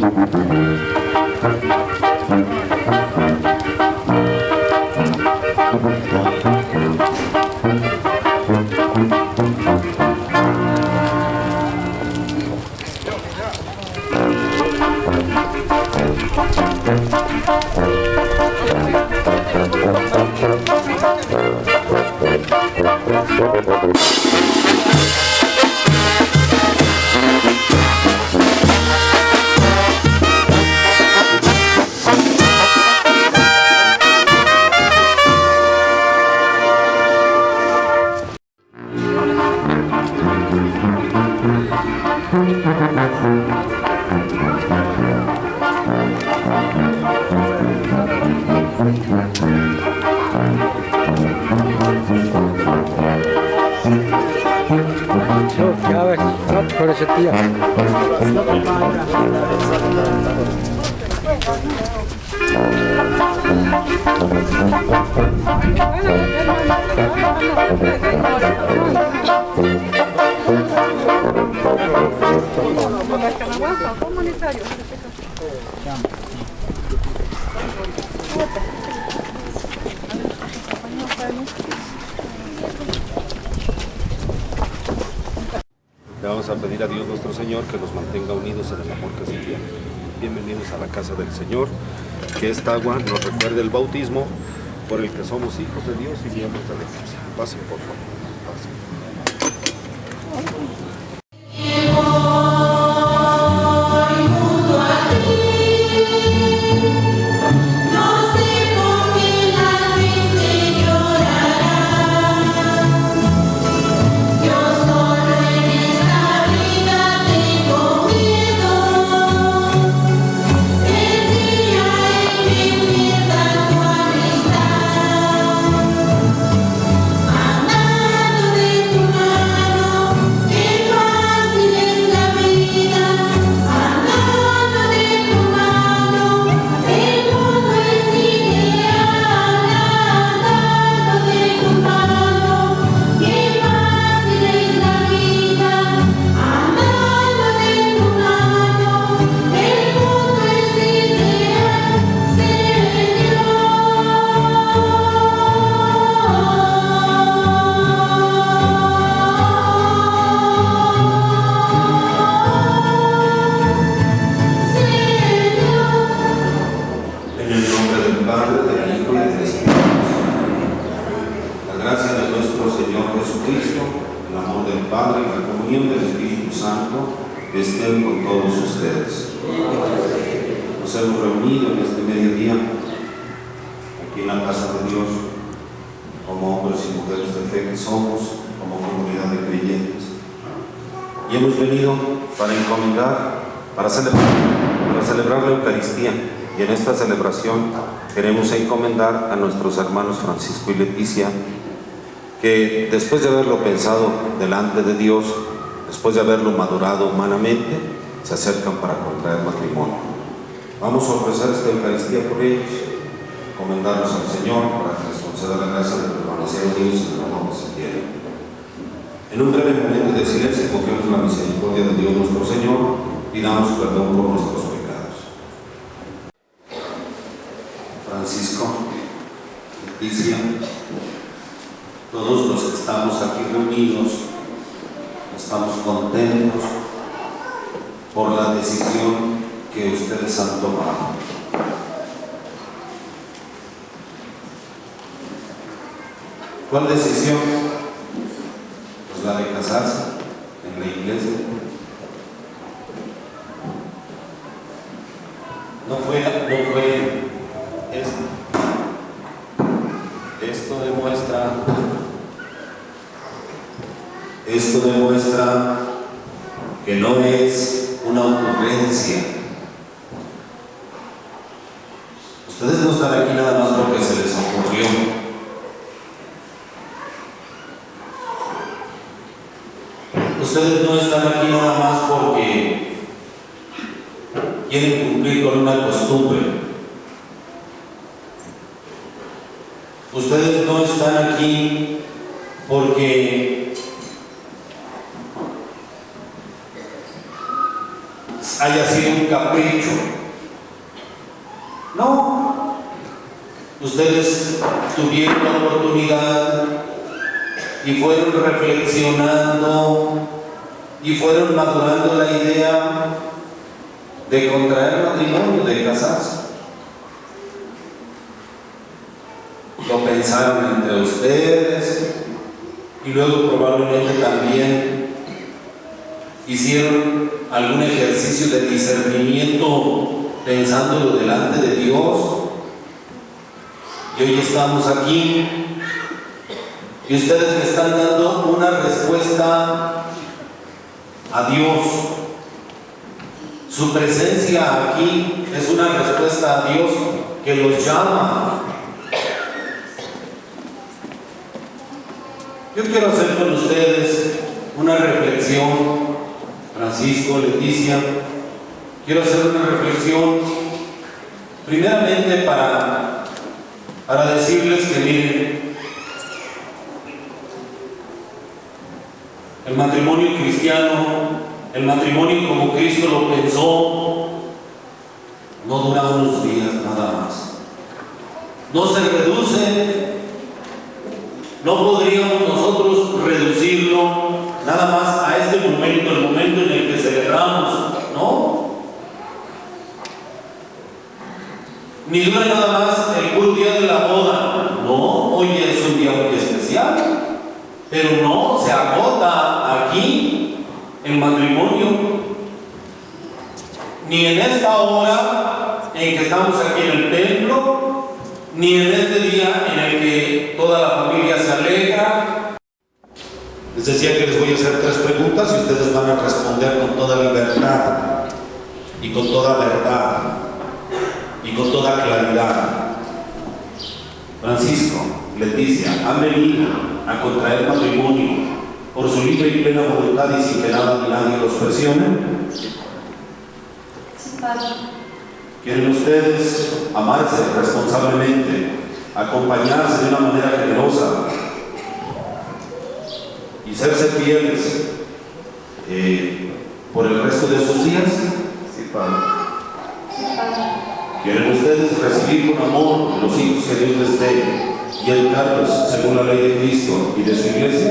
Le vamos a pedir a Dios nuestro Señor que nos mantenga unidos en el amor que se tiene. Bienvenidos a la casa del Señor, que esta agua nos recuerde el bautismo por el que somos hijos de Dios y miembros de la Iglesia. Pasen, por favor. Pasen. Estén con todos ustedes. Nos hemos reunido en este mediodía aquí en la casa de Dios como hombres y mujeres de fe que somos, como comunidad de creyentes, y hemos venido para encomendar, para celebrar la Eucaristía, y en esta celebración queremos encomendar a nuestros hermanos Francisco y Leticia, que después de haberlo pensado delante de Dios, después de haberlo madurado humanamente, se acercan para contraer matrimonio. Vamos a ofrecer esta Eucaristía por ellos, encomendarlos al Señor para que les conceda la gracia de permanecer unidos en el amor que se tienen. En un breve momento de silencio, confiemos en la misericordia de Dios nuestro Señor, pidamos perdón por nuestros pecados. Francisco, Leticia, todos los que estamos aquí reunidos, estamos contentos por la decisión que ustedes han tomado. ¿Cuál decisión? Pues la de casarse en la iglesia. No fue esto demuestra que no es una ocurrencia. Ustedes no están aquí nada más porque se les ocurrió. Ustedes no están aquí nada más porque quieren cumplir con una costumbre. Ustedes no están aquí porque haya sido un capricho. No, ustedes tuvieron la oportunidad y fueron reflexionando y fueron madurando la idea de contraer matrimonio, de casarse. Lo pensaron entre ustedes y luego probablemente también hicieron algún ejercicio de discernimiento pensándolo delante de Dios. Y hoy estamos aquí y ustedes me están dando una respuesta a Dios. Su presencia aquí es una respuesta a Dios que los llama. Yo quiero hacer con ustedes una reflexión, Francisco, Leticia. Quiero hacer una reflexión primeramente para decirles que miren, el matrimonio cristiano, el matrimonio como Cristo lo pensó, no dura unos días nada más. No se reduce. No podríamos nosotros reducirlo nada más a este momento, el momento en el que celebramos, ¿no? Ni dura nada más el puro día de la boda, no, hoy es un día muy especial, pero no se agota aquí el matrimonio, ni en esta hora en que estamos aquí en el templo, ni en este día en el que toda la familia se alegra. Les decía que les voy a hacer 3 preguntas y ustedes van a responder con toda libertad y con toda verdad y con toda claridad. Francisco, Leticia, ¿han venido a contraer matrimonio por su libre y plena voluntad y sin que nada ni nadie los presione? Sí, padre. ¿Quieren ustedes amarse responsablemente, acompañarse de una manera generosa y serse fieles por el resto de sus días? Sí, Padre. Sí, padre. ¿Quieren ustedes recibir con amor los hijos que Dios les dé y educarlos según la ley de Cristo y de su iglesia?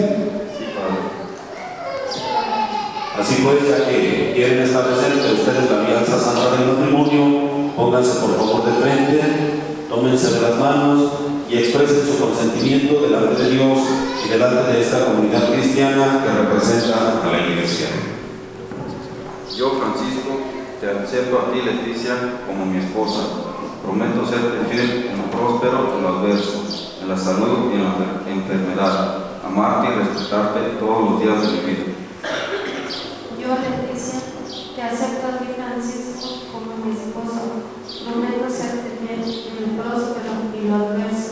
Sí, Padre. Así pues, ya que quieren establecer entre ustedes la alianza santa del matrimonio, pónganse por favor de frente, tómense de las manos y expresen su consentimiento delante de Dios y delante de esta comunidad cristiana que representa a la Iglesia. Yo, Francisco, te acepto a ti, Leticia, como mi esposa. Prometo serte fiel en lo próspero y en lo adverso, en la salud y en la enfermedad, amarte y respetarte todos los días de mi vida. Yo, Leticia, te acepto a ti, Francisco, como mi esposo. Prometo serte fiel en lo próspero y lo adverso,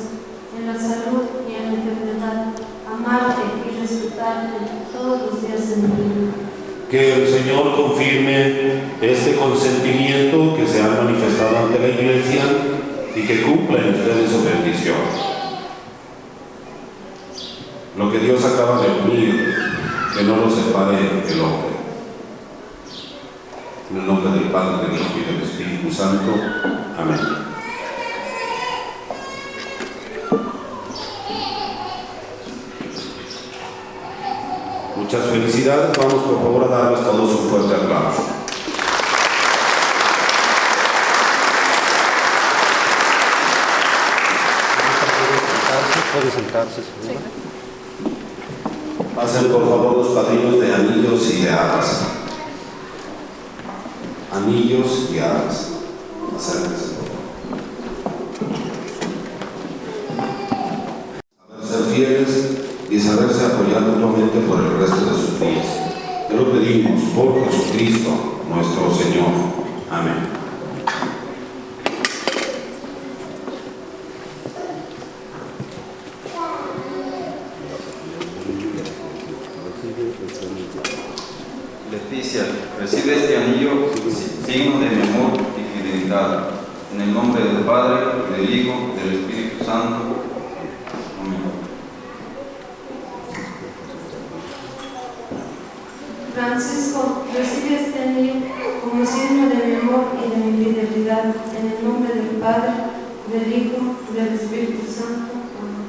en la salud y en la enfermedad, amarte y respetarte todos los días de mi vida. Que el Señor confirme este consentimiento que se ha manifestado ante la Iglesia y que cumpla en ustedes su bendición. Lo que Dios acaba de unir, que no lo separe el hombre. En el nombre del Padre, del Hijo y del Espíritu Santo. Amén. Muchas felicidades. Vamos por favor a darles todos un fuerte aplauso. Puede sentarse, señora. Pasen por favor los padrinos de anillos y de arras. Anillos y arras. Acérquense por favor. Saber ser fieles y saberse apoyar mutuamente por el resto de sus días. Te lo pedimos por Jesucristo, nuestro Señor. Amén. Leticia, recibe este anillo, signo de mi amor y fidelidad, en el nombre del Padre, del Hijo y del Espíritu Santo. Amén. Francisco, recibe este anillo como signo y de mi fidelidad, en el nombre del Padre, del Hijo y del Espíritu Santo. Amén.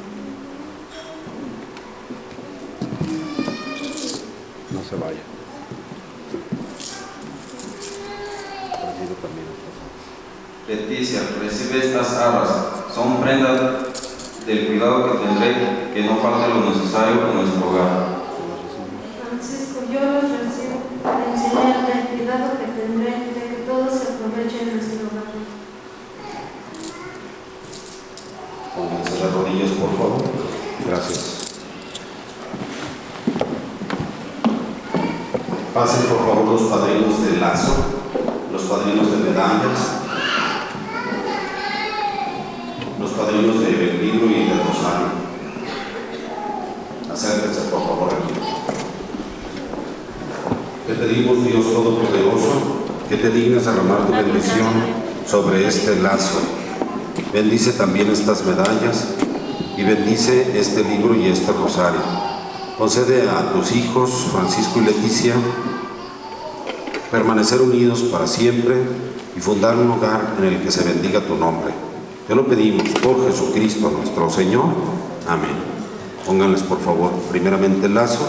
No se vaya. Leticia, recibe estas arras, son prendas del cuidado que tendré, que no falte lo necesario en nuestro hogar. Francisco, yo los recibo, enseñarme el cuidado que tendré de que todo se aproveche en nuestro hogar. Pónganse las rodillas, por favor. Gracias. Pasen, por favor, los padrinos de lazo, los padrinos de medallas, los padrinos de libro y de rosario. Acérquense, por favor, aquí. Te pedimos, Dios Todopoderoso, que te dignes derramar tu bendición sobre este lazo. Bendice también estas medallas y bendice este libro y este rosario. Concede a tus hijos, Francisco y Leticia, permanecer unidos para siempre y fundar un hogar en el que se bendiga tu nombre. Te lo pedimos por Jesucristo nuestro Señor. Amén. Pónganles, por favor, primeramente el lazo,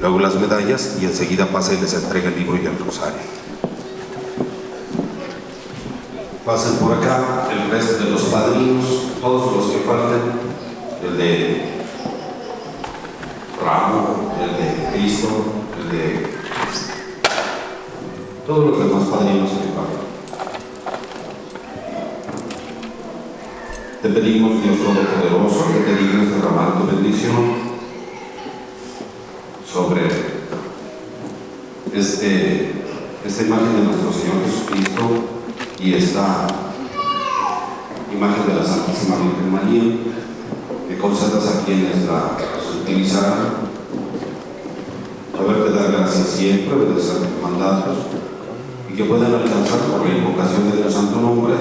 luego las medallas y enseguida pasa y les entrega el libro y el rosario. Pasen por acá el resto de los padrinos, todos los que falten, el de Ramo, el de Cristo, el de todos los demás padrinos que faltan. Te pedimos, Dios Todopoderoso, que te dignes derramar tu bendición sobre esta imagen de nuestro Señor Jesucristo y esta imagen de la Santísima Virgen María, que concedas a quienes la utilizarán saberte dar gracias siempre, obedecer tus mandatos y que puedan alcanzar por la invocación de Dios Santo Nombre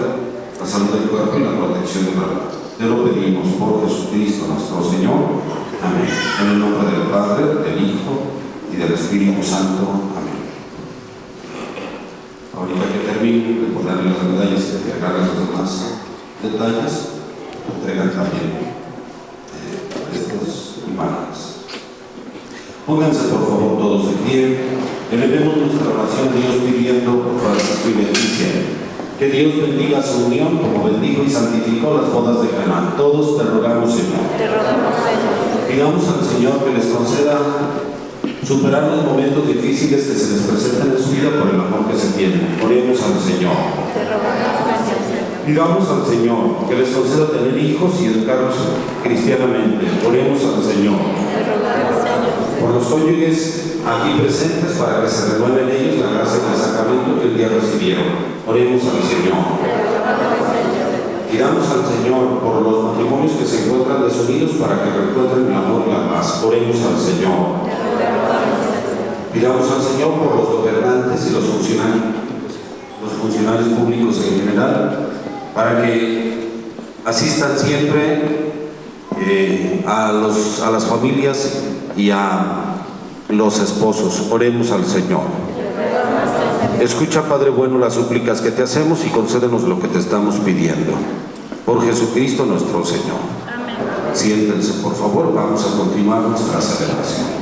la salud del cuerpo y la protección del alma. Te lo pedimos por Jesucristo nuestro Señor. Amén. En el nombre del Padre, del Hijo y del Espíritu Santo. Amén. Ahorita que termine de ponerle las medallas y de entregarles los demás detalles, entregan también estas imágenes. Pónganse, por favor, todos de pie. Elevemos nuestra oración a Dios pidiendo por Francisco y Leticia que Dios bendiga su unión como bendijo y santificó las bodas de Caná. Todos te rogamos, Señor. Te rogamos, Señor. Pidamos al Señor que les conceda superar los momentos difíciles que se les presentan en su vida por el amor que se tienen. Oremos al Señor. Te rogamos, Señor. Pidamos al Señor que les conceda tener hijos y educarlos cristianamente. Oremos al Señor. Te rogamos, Señor. Por los cónyuges aquí presentes, para que se renueve en ellos la gracia del sacramento que el día recibieron. Oremos al Señor. Pidamos al Señor por los matrimonios que se encuentran desunidos para que reencuentren el amor y la paz. Oremos al Señor. Pidamos al Señor por los gobernantes y los funcionarios públicos en general, para que asistan siempre a las familias y a los esposos. Oremos al Señor. Escucha, Padre bueno, las súplicas que te hacemos y concédenos lo que te estamos pidiendo. Por Jesucristo nuestro Señor. Amén. Siéntense, por favor, vamos a continuar nuestra celebración.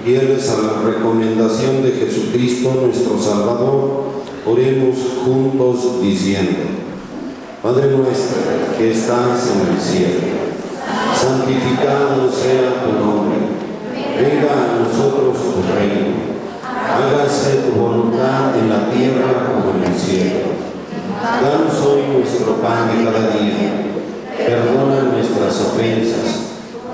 Fieles a la recomendación de Jesucristo nuestro Salvador, oremos juntos diciendo: Padre nuestro que estás en el cielo, santificado sea tu nombre, venga a nosotros tu reino, hágase tu voluntad en la tierra como en el cielo. Danos hoy nuestro pan de cada día, perdona nuestras ofensas,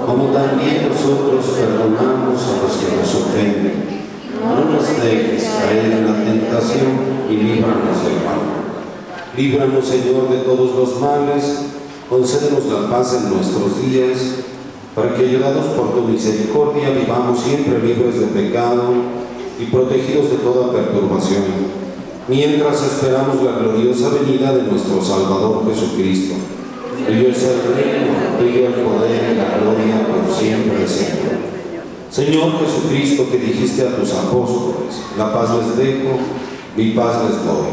como también nosotros perdonamos a los que nos ofenden. No nos dejes caer en la tentación y líbranos del mal. Líbranos, Señor, de todos los males, concédenos la paz en nuestros días, para que, ayudados por tu misericordia, vivamos siempre libres de pecado y protegidos de toda perturbación, mientras esperamos la gloriosa venida de nuestro Salvador Jesucristo. Tuyo es el reino, tuyo el poder y la gloria por siempre, Señor. Señor Jesucristo, que dijiste a tus apóstoles: la paz les dejo, mi paz les doy.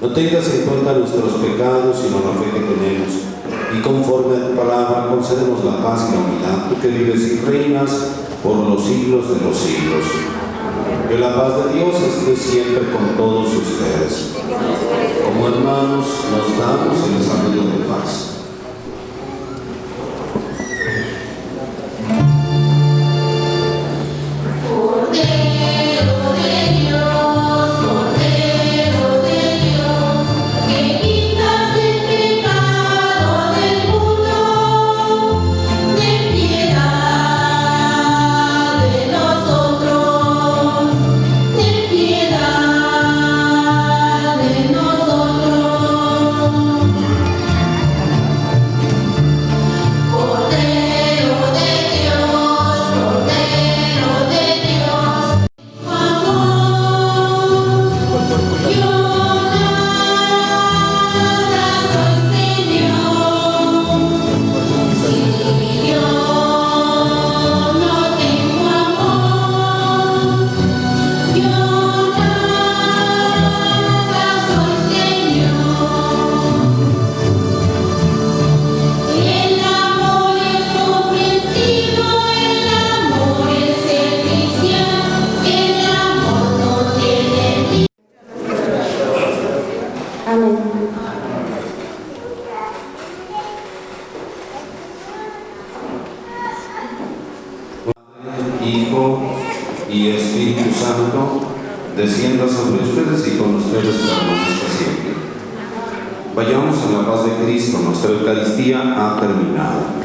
No tengas en cuenta nuestros pecados, sino la fe que tenemos, y conforme a tu palabra, concédenos la paz y la unidad, tú que vives y reinas por los siglos de los siglos. Que la paz de Dios esté siempre con todos ustedes. Como hermanos, nos damos el saludo de paz. Hijo y Espíritu Santo, descienda sobre ustedes y con ustedes permanezca siempre. Vayamos en la paz de Cristo. Nuestra Eucaristía ha terminado.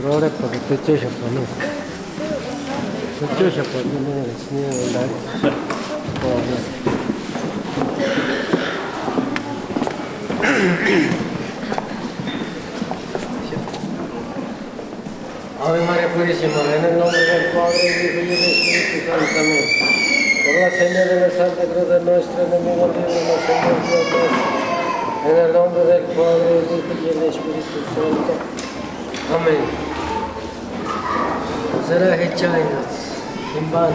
Ahora porque te estoy japonés. Te estoy japonés. Ave María Purísima, en el nombre del Padre, del Hijo y del Espíritu Santo. Amén. Por la señal de la Santa Cruz de nuestro enemigo, líbranos, Señor Dios nuestro. En el nombre del Padre, del Hijo y del Espíritu Santo. Amén. Será China, Simban,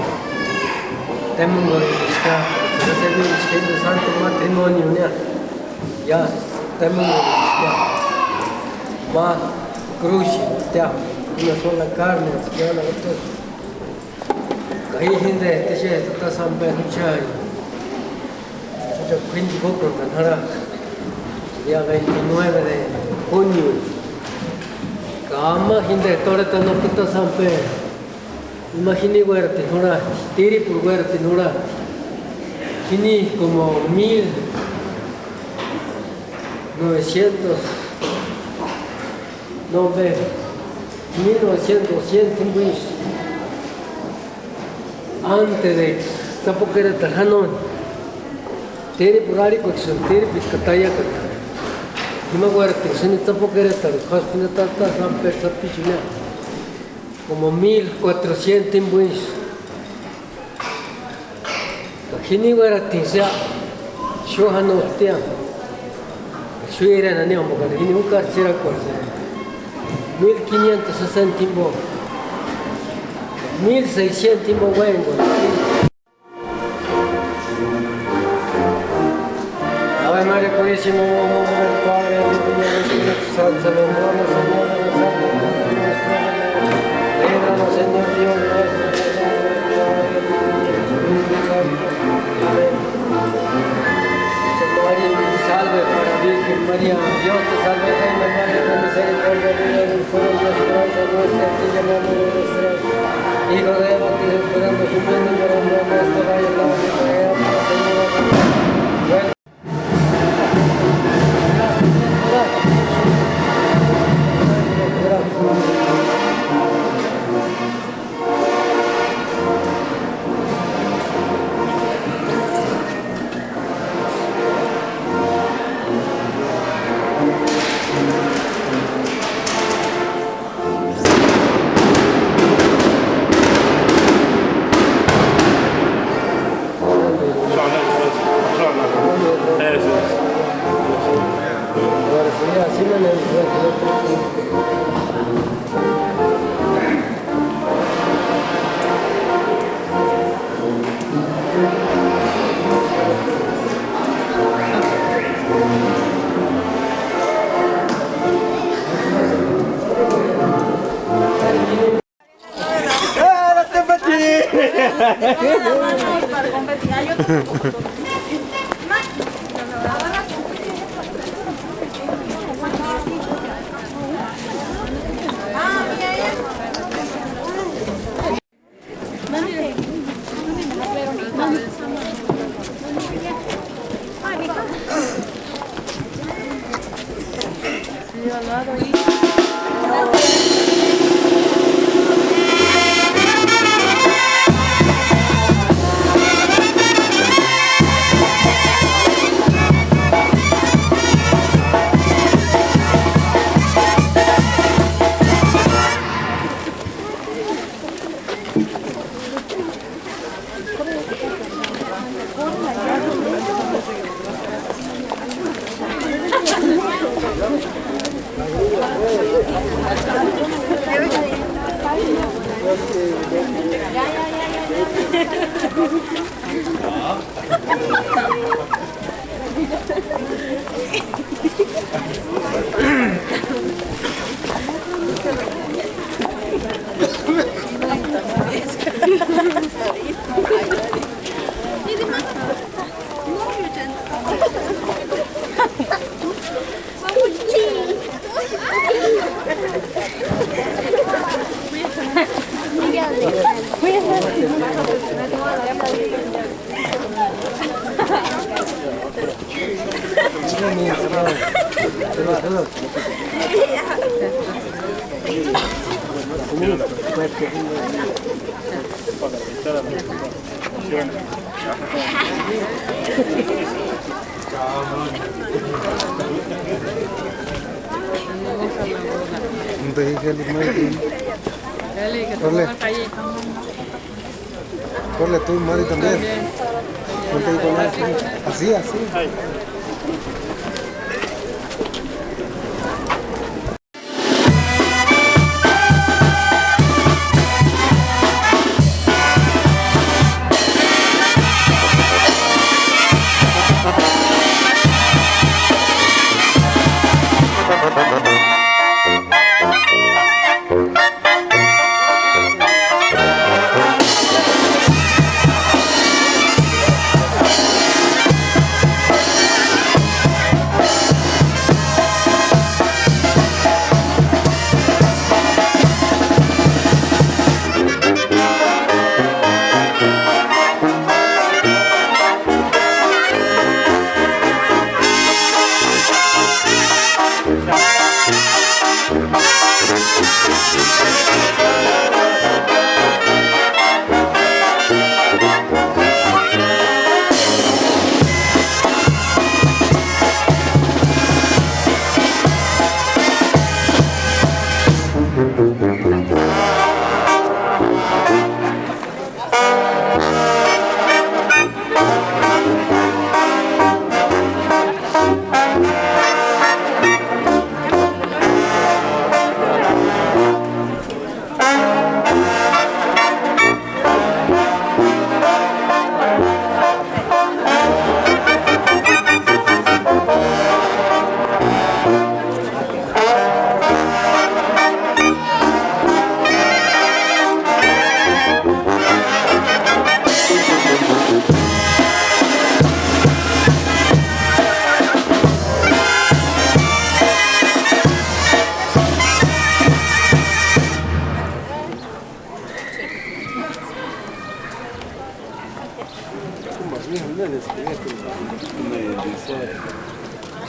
Temungorishka, será el santo matrimonio, ya, Temungorishka, Ma, Cruci, ya, una sola carne, ya la otra. Ahí gente, te lleva esta samba Chai, yo quindi poco, día 29 de junio. Kama gente, toda esta no puta samba. Imagine huerte, nora, tiri por huerte, nora. Kini como 1900, no ve, 1900, 100 timbuis. Antes de tampoco era tajano. Tiri por ari, porque son tiri piscataya kata. No me huerte, son tampoco era tan, hospital tata, san persa pichina. Como 1400 timbuis. Kini wara tinsa shohan ostia shuira nani amoga kini ukar sira korse 1560 timbo 1600 timbo wengo Ave María Purísima nombre del Padre del Hijo y del Espíritu Santo saludamos Señor de los santos líbranos Señor Dios nuestro Salve para Virgen María, Dios te salve, Reina María, de misericordia, vida del fuego, la esperanza nuestra, a ti llamamos de nuestra. Hijo de Eva, te esperando, gimiendo y llorando en este valle, la vida para Señor. Bueno. Corre tú, Mari, también. Ponte ahí con él. Así, así.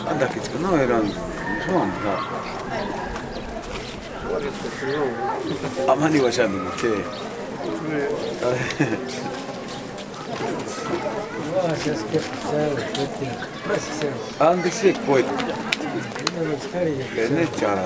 Anda que no eran son. Amani washami che. Andi se poet. Ne çara.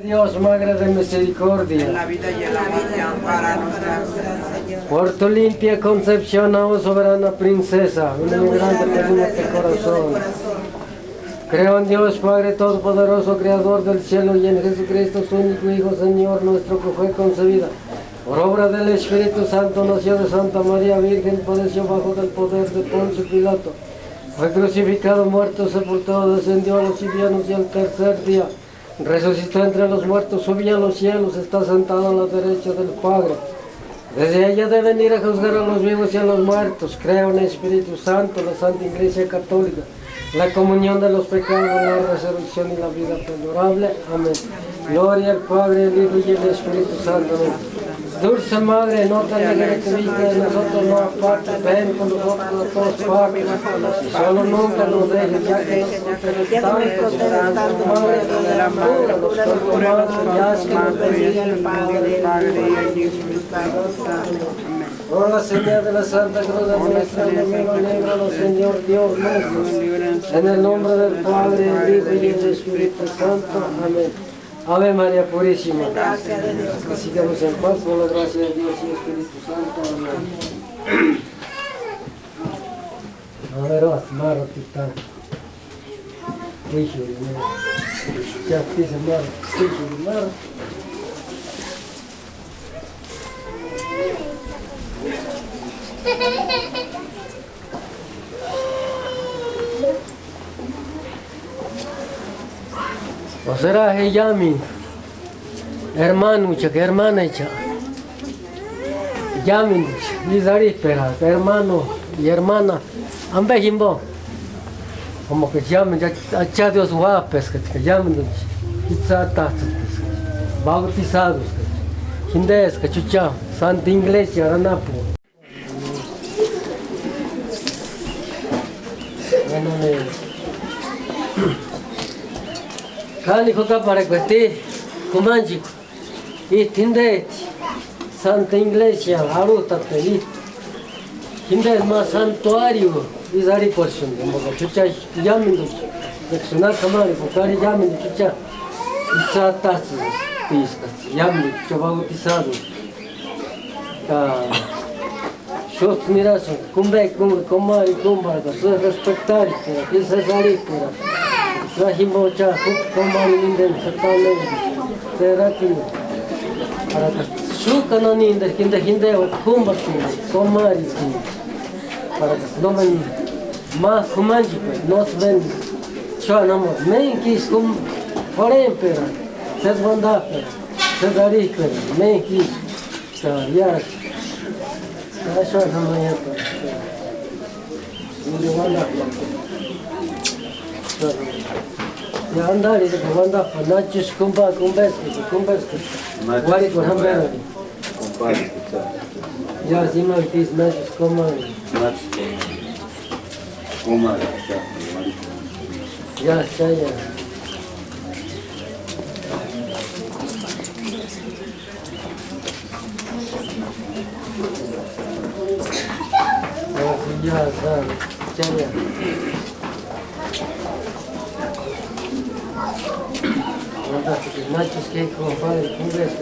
Dios, Madre de misericordia, la vida y la muerte, amparanos, Señor. por tu limpia concepción, oh soberana princesa, una grande persona de corazón. Creo en Dios, Padre Todopoderoso, Creador del cielo, y en Jesucristo, su único Hijo, Señor nuestro, que fue concebida por obra del Espíritu Santo, nació de Santa María Virgen, padeció bajo del poder de Poncio Pilato, fue crucificado, muerto, sepultado, descendió a los cielos y al tercer día resucitó entre los muertos, subió a los cielos, está sentado a la derecha del Padre. Desde ella debe venir a juzgar a los vivos y a los muertos. Creo en el Espíritu Santo, la Santa Iglesia Católica, la comunión de los pecados, la resurrección y la vida perdurable. Amén. Gloria al Padre, al Hijo y al Espíritu Santo. Amén. Dulce Madre, no te alejes de vista de nosotros, no apartes, ven con nosotros a todas partes, y solo nunca nos dejes, ya que nosotros tanto, Madre, de la Madre, los perdonados, ya que nos bendiga el Padre, por la señal de la Santa Cruz de nuestra enemigo, líbranos, Señor Dios nuestro, en el nombre del Padre, el Hijo y el Espíritu Santo. Amén. Ave María Purísima, que sigamos en paz por la gracia de Dios y Espíritu Santo. Amén. A ver, Maro, Titán. Hijo de Maro. Ya dice Maro, hijo de Maro. O será Yami, hermano, que hermana, Yami, Lizaríspera, hermano y hermana, ambejimbo, como que llamen, ya Dios guapes, que llamen, bautizados, hindes, que chucha, Santa Iglesia, Ranapo. Kali ko para que kumanji y tinde Santa Iglesia aruta te tinde más santuario y zari porción como que chucha llamen de suena kamari ko kali llamen chucha chatas pistas llamen que bautizado ka shot mirason kumbe kumari kumbara que respetar que se zari Rahimocha, Kumari Linden, Satale, Terapia. Para shuka no ni inda kinda hinda o kumba kinda komari kinda. Para no ven más kumanji no ven sho no men kis kum porém pera. Se manda pera. Se dari pera. Men kis. Ya. Sho no me pera. Ni manda. Ya andar itu manda nachis kumba kumbes. Wali por hambera. Ya zima kis nachis kumba. Ya saya. Ya saya. Nachos que compadre, cumbres.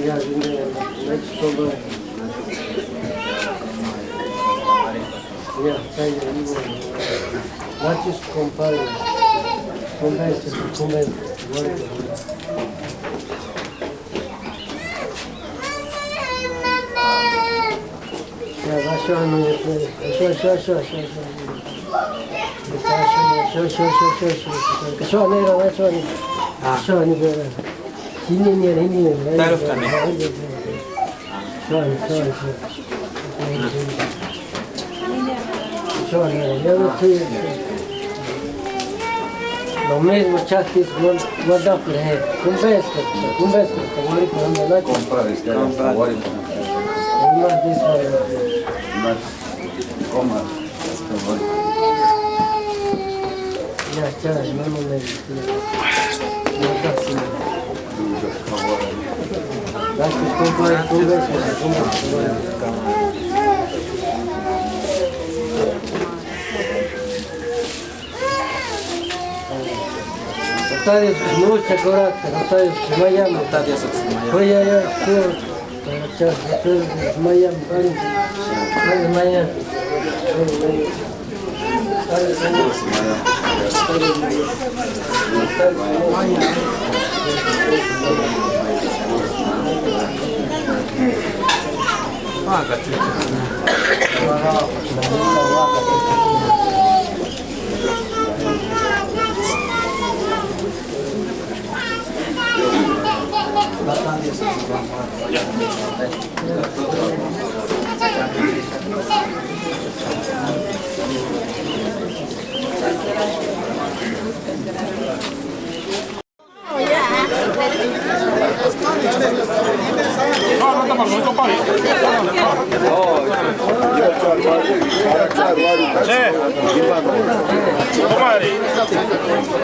Ya vine nachos compadre. Ya saya vivo. Nachos compadre. Cumbres. Ya va no ya puede. Yo. Şu ne? Şu ne böyle? Hini. Taraftan ne? Şu ne? Lo mismo chasquis, no da por ahí. Cumbes, wari por donde la Compadre, wari. más dice. Ya, no me Gracias, compadre. Estadios, mucha coraje, estadios, Miami. Oye, ya, Miami, Miami.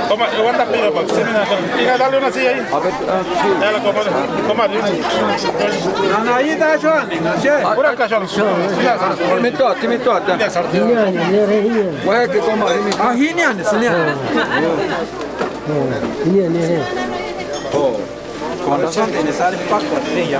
Toma, aguanta pila para que se me dale una silla ahí. Dale, comadre. No, ahí está Joan. Por acá, Joan. Me totta. Vai que comadre. Ah, hinian, sinian. Hinian. Oh. Quando sono ne sale pacco, ya.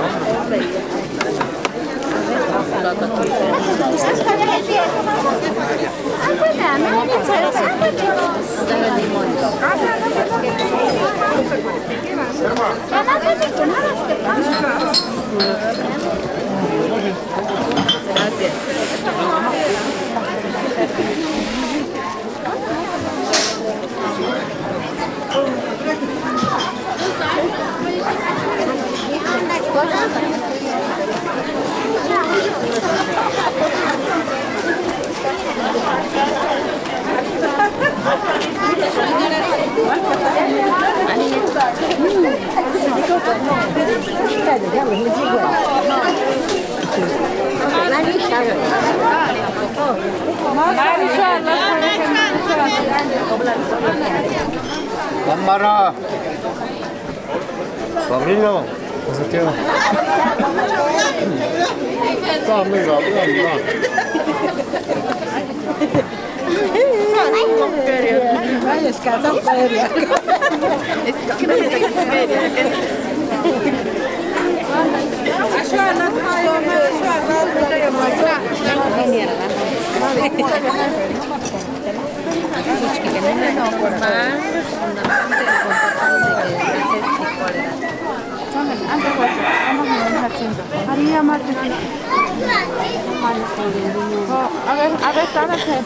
Cámara. Sobrino, positivo. Amiga. Ay, es casa feria. A ver, tábate.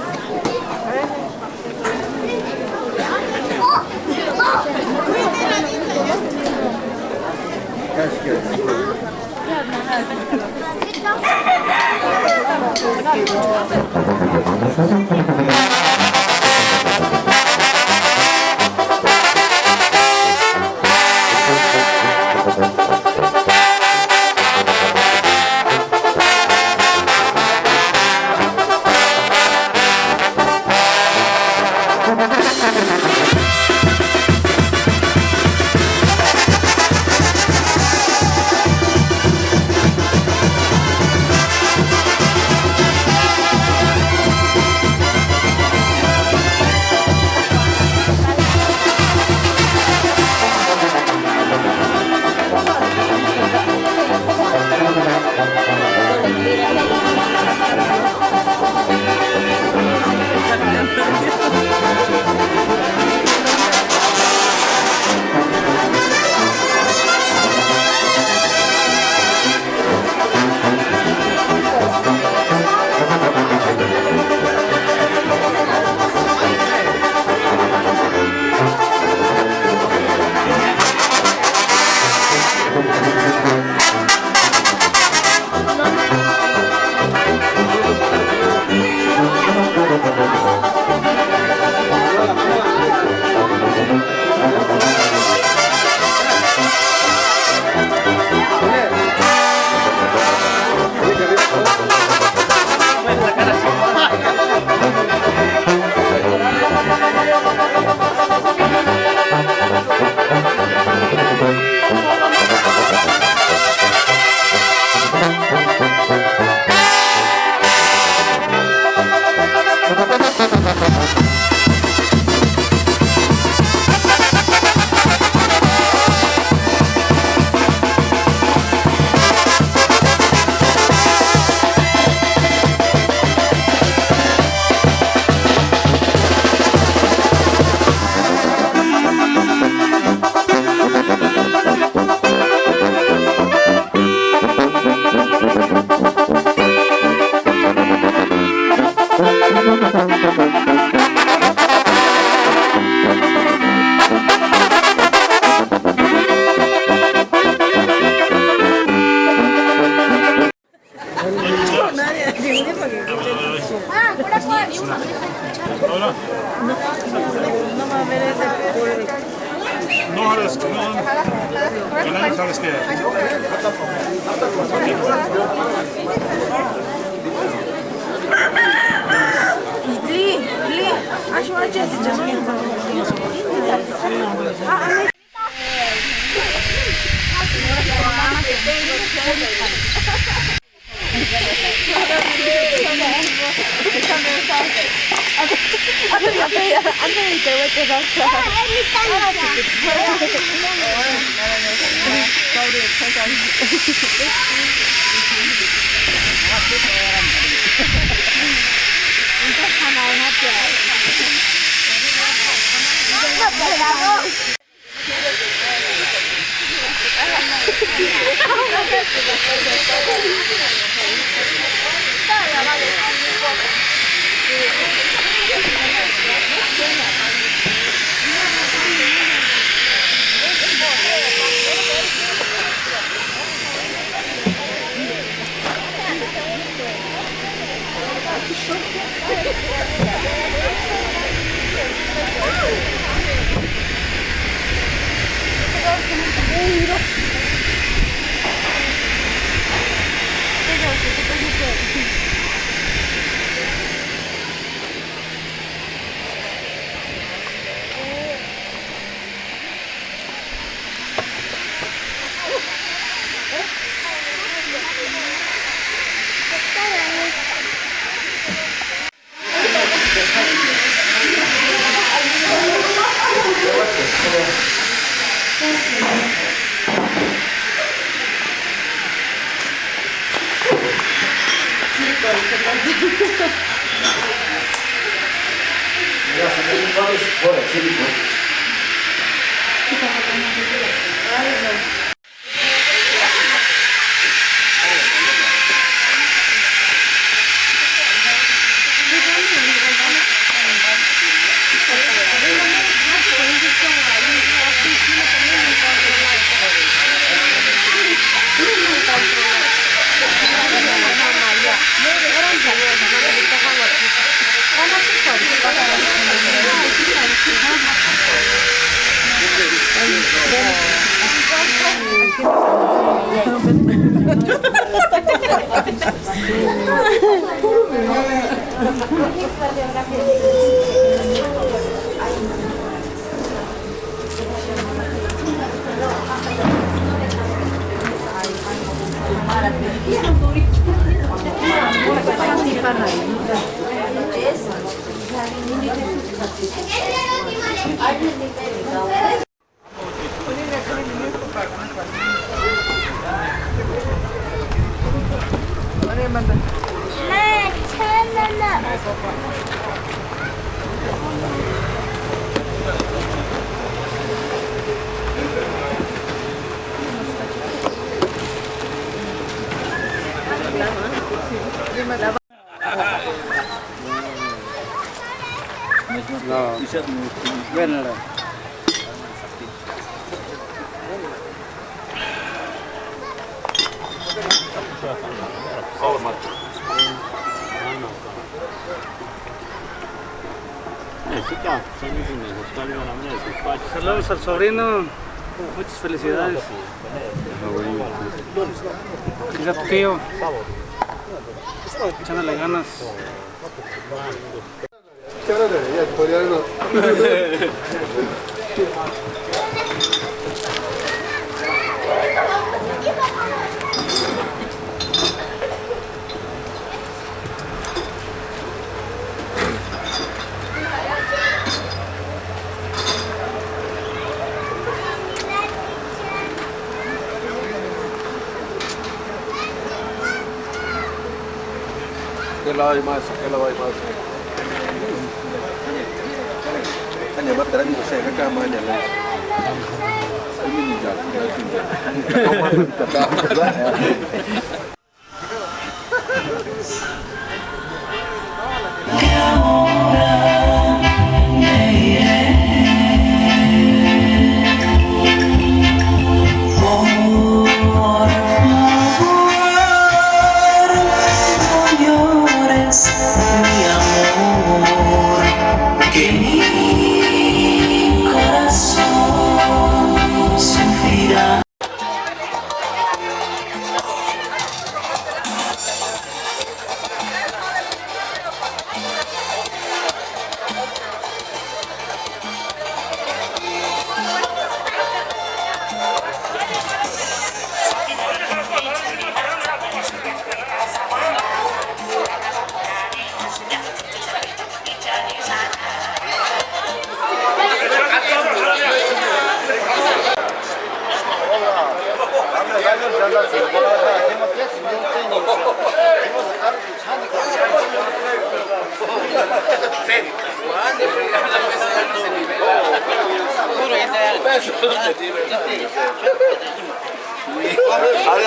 No hables que no sabes qué. Saludos al sobrino, muchas felicidades. Mira tu tío, echándole ganas. ¿Qué lado hay más? ¿Qué lado hay más? Anh em bắt tay đi xe cái cam anh này. Anh mình giờ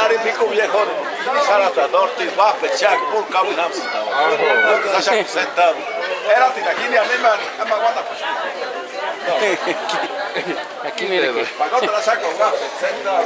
Ari pikku viejo, sarata, tortis, vahvet, tjak, pulka, napsita. Sasha sentado. Era tina kilia neman, ama guata pues. Aquí mire que... Pagó te la saco, vahvet, sentado.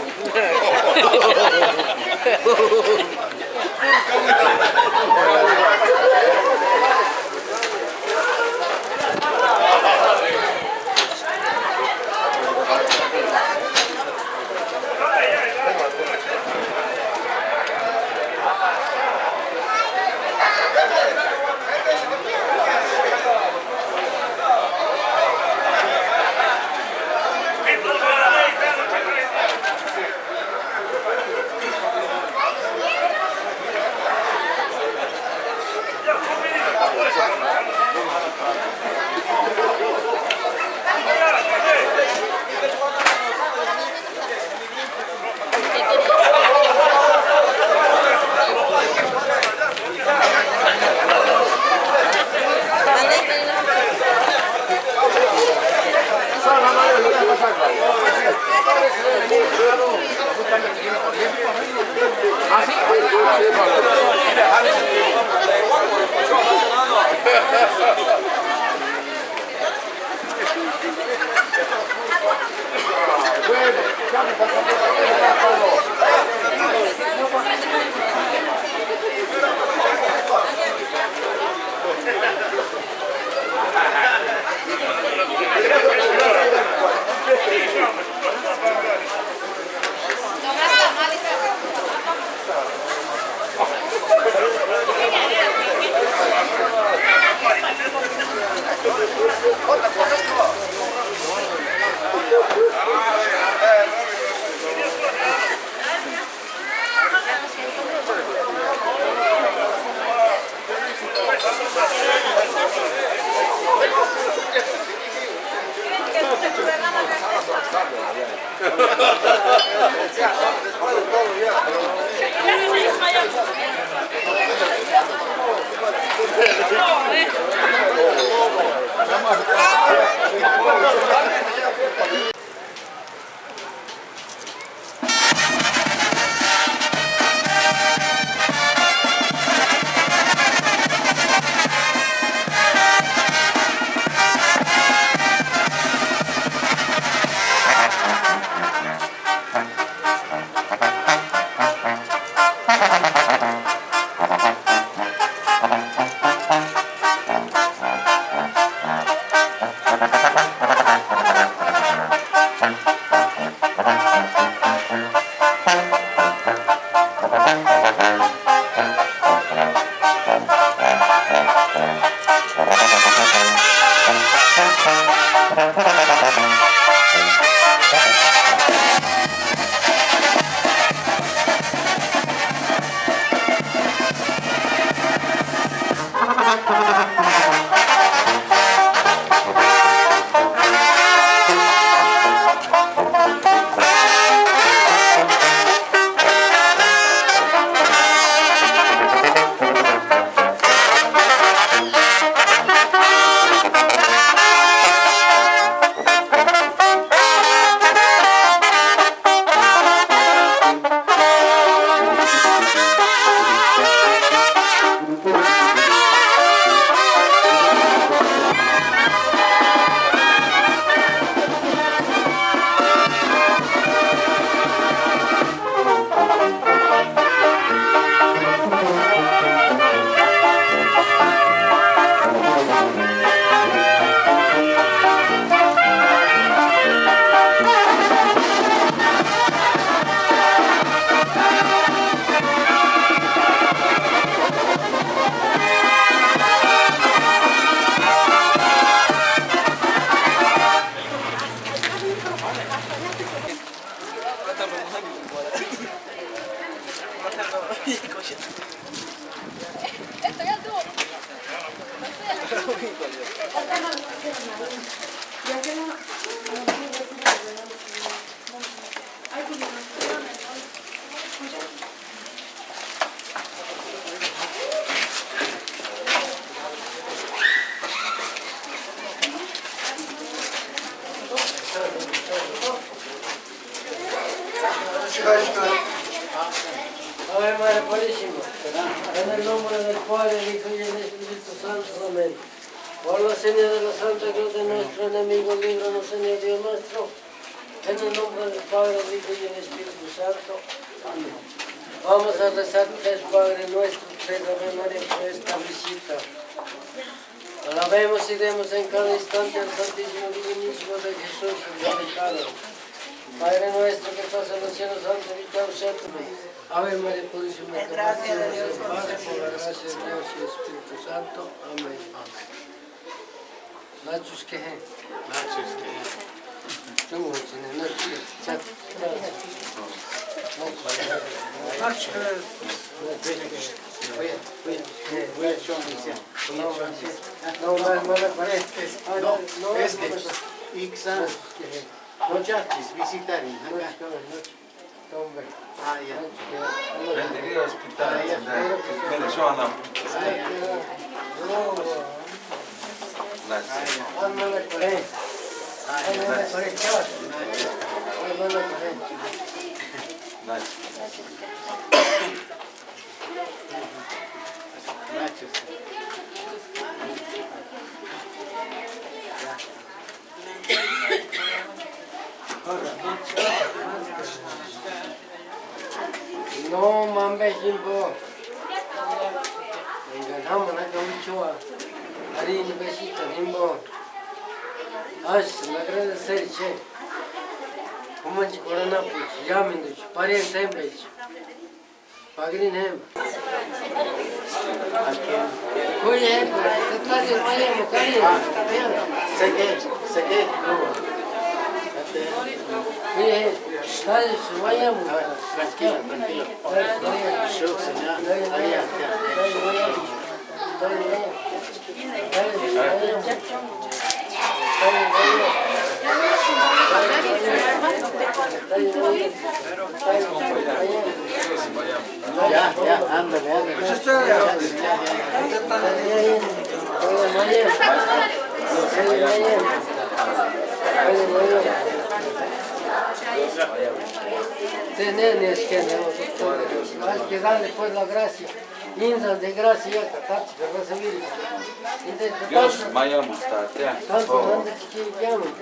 Ave María Purísima, en el nombre del Padre, del Hijo y del Espíritu Santo. Amén. Por la señal de la Santa Cruz de nuestro enemigo, líbranos, Señor Dios nuestro. En el nombre del Padre, del Hijo y del Espíritu Santo. Amén. Vamos a rezar tres Padre nuestro, tres Ave María por esta visita. Alabemos y demos en cada instante al Santísimo Divinísimo de Jesús, el dedicado. Padre nuestro que estás en los cielos, santificado sea tu nombre. Ave María Purísima, que Gracias a Dios, Padre, por la gracia de Dios y Espíritu Santo. Amén. Nachos que he. Tengo un cine, nachos que No chatis, visitari. Rendería hospital de Venezuela. Nachos. Jimbo. Ganamos la cauchua. Harina, besito, Jimbo. Ay, me agradecer, che. Como de corona, pues, llamen, pariente, en vez. Pagrin hem. Oye, pues, está de Miami, cariño. Sé que. Oye, está de Miami. Tranquilo. Ya, ándale. Hay que darle pues la gracia. Inzan de gracia, catach, que recibir. Dios, Maya Mustatia. Tanto grande que llaman.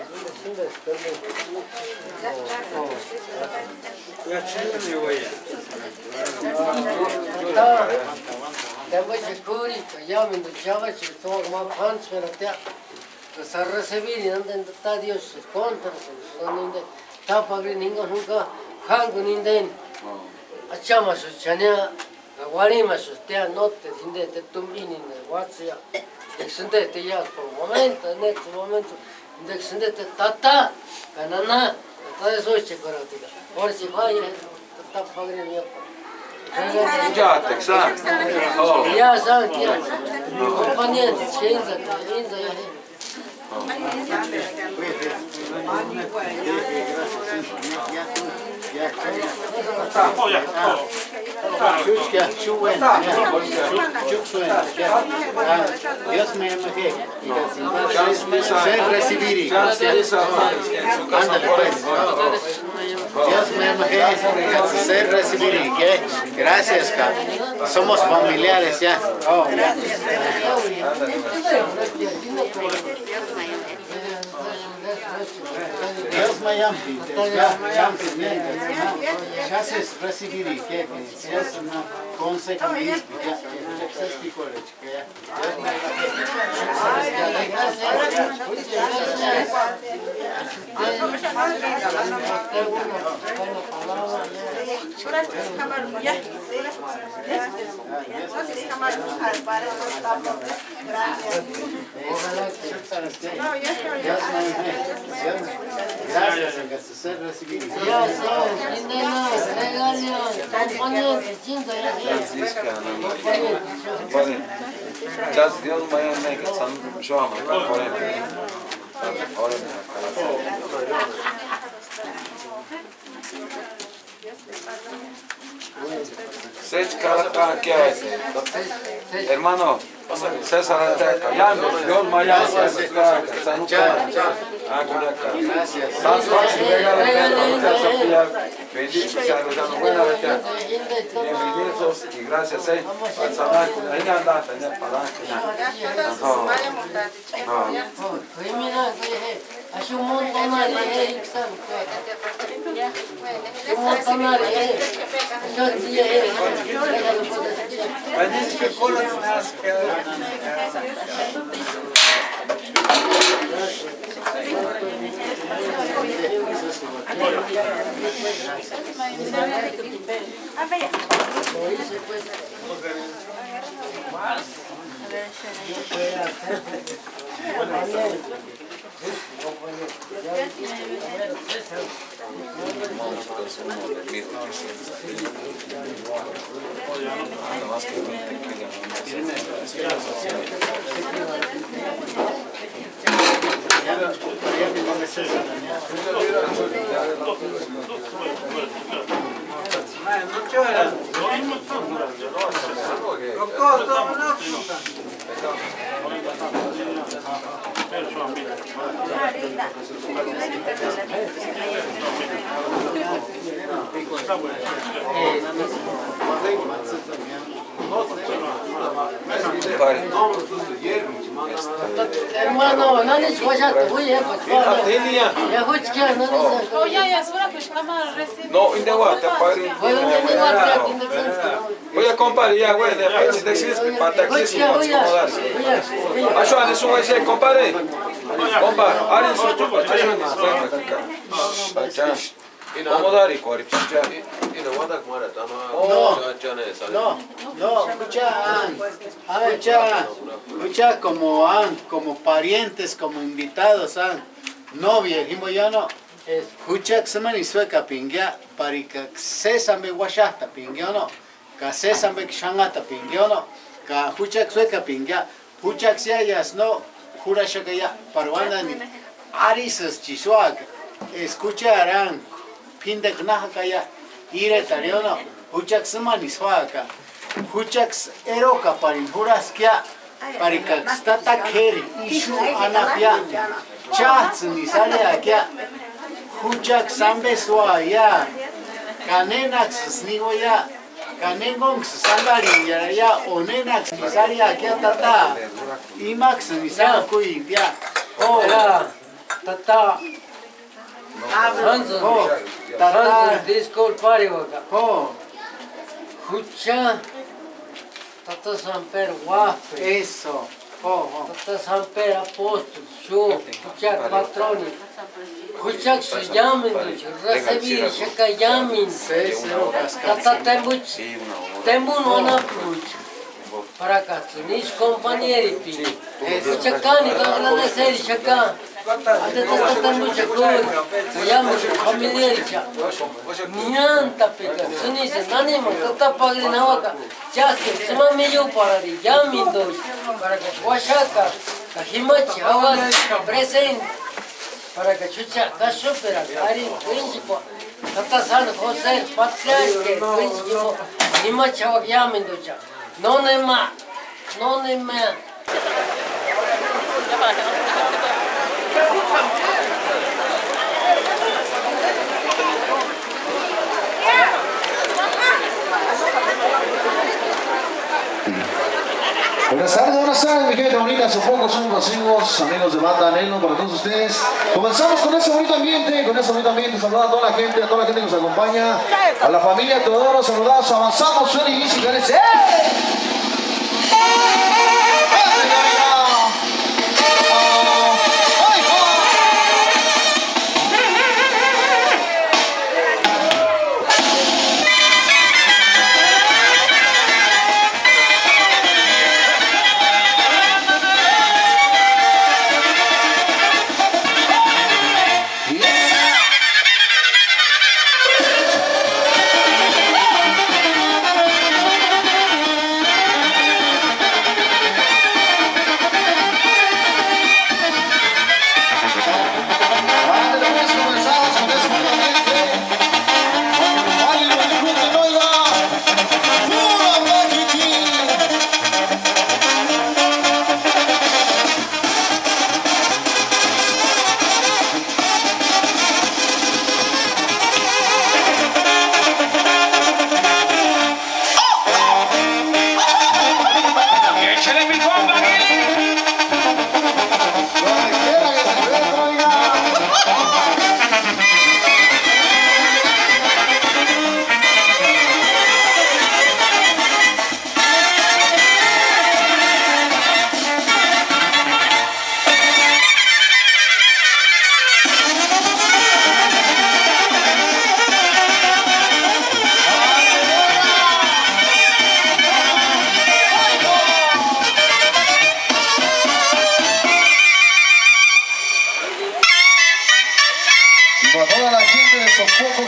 Trebuie să curi, că ia mi duceava și să urma panți pe rătea. Că s-ar răsăviri, nu de ta Dios, să contă, să nu de ta pagri ninga nunca hangu ninden. Aceama să cenea, walima să stea notte, dinde te tumbini, wația. Deci sunt te ia pe momentul, deci sunt te tata, că nana, ta de soce coratiga. Orice vai, ta pagri ninga. Giate, exact. Ja, sant, ja. Komponent, Inza, ja. Dios me llama ser recibir. Ándale pues. Dios me llama ser recibir. Gracias, somos familiares ya. Dios me llama. Ya se recibir. Si es una consecuencia. Just Dios Maya make it some show Sech Caracán, ¿qué hace? Hermano, César Anteca, Dios Maya, gracias. Bendito sea Dios, buena bienvenidos y gracias. Hermano, no les voy a te voy a ya voy a no Oh, ya, es una pues, No, in the water, Bueno, Oye, compadre, ya, güey, después decides para taxismo, acomodar. Ayúdame, es un ese, compadre. Compadre, alguien se ocupa, ayúdame. Acomodar y cuaripachar. No, escucha como parientes, como invitados, novia, himoyano, escucha que se me sueca pingia, para que se sambe guachata pingiano, que se sambe xangata pingiano, que escucha que sueca pingia, escucha que se hayas no, jura que ya, paruana ni arisas chisuac, escucharán, pinda que naja kaya, ire tariono, escucha que se maniswaca. Huchaks eroka parin huraskia parika stata keri ishu anapia chats misalia kia huchaks sambeswa ya kanenax snigoya kanengong sandari ya onenax misalia kia tata imax misal kui dia oh tata Hanzo tata disco party waka oh Hucha Tata Samper Wafe. Eso. Tata Samper Apóstol. Yo. Hucha patroni. Hucha se llamen. Recibir shaka llamen. Tata tembuch una plucha. Para que nis compañeri pi. Hucha cani que agradecer shaka. Ante tata mucha cruz. Se llama familiar. Nianta peka. Sunise nani mo tata pagri nawaka. Chaske sema meyo para di llamen para que Oaxaca, Cajimachi, ahora presente, para que chucha, casupera, cari, príncipe, tata San José, patriarca, príncipe, Cajimachi, ahora llamen ducha, no nema. Buenas tardes, mi gente bonita, supongo son amigos de Banda Anhelo para todos ustedes. Comenzamos con ese bonito ambiente, saludando a toda la gente que nos acompaña, a la familia Teodoro, saludados, avanzamos, suena y musicales. ¡Eh!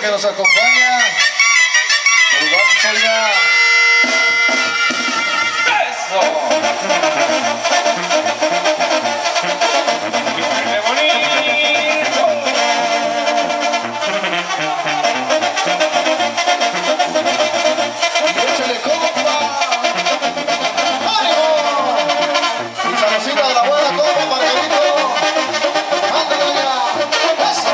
Que nos acompaña, saludamos allá. Échale compa, ánimo, y saludcita de la buena, todo Margarito, ándale allá, eso.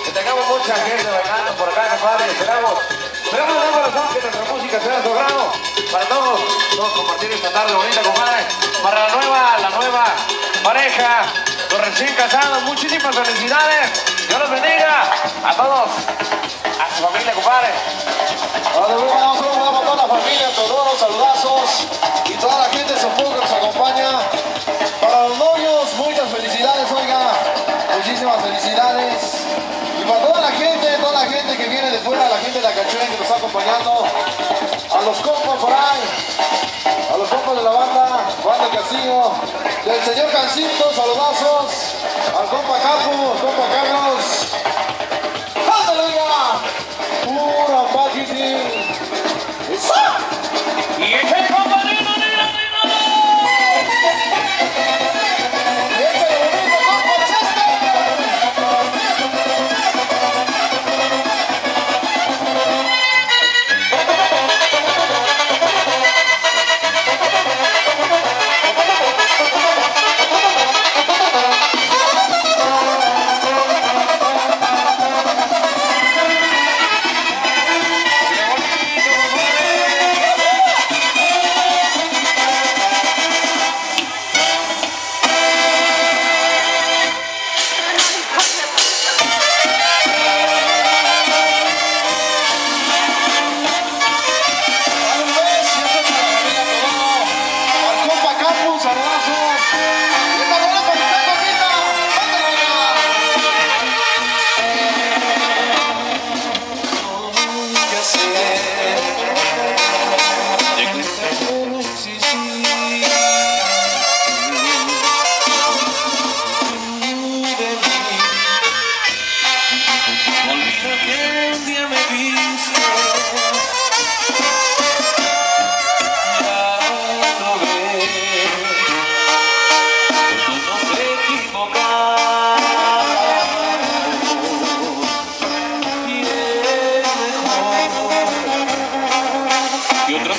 Que tengamos mucha gente bailando por acá, compadre. Esperamos de corazón que nuestra música sea de su agrado. Para todos compartir esta tarde bonita, compadre. Para la nueva pareja, los recién casados, muchísimas felicidades. Dios los bendiga a todos, a su familia, compadre. Un saludo a toda la familia, a todos los saludazos y toda la gente de Sofoco que nos acompaña. Para los novios, muchas felicidades, oiga, muchísimas felicidades. Y para toda la gente que viene de fuera, la gente de la Cachuén que nos está acompañando, a los compas por ahí, a los compas de la banda Castillo, del señor Cancito, saludazos, al compa Capu, compa Carlos. ¡Ándale, oiga! ¡Pura paquitín! ¡Y ese compa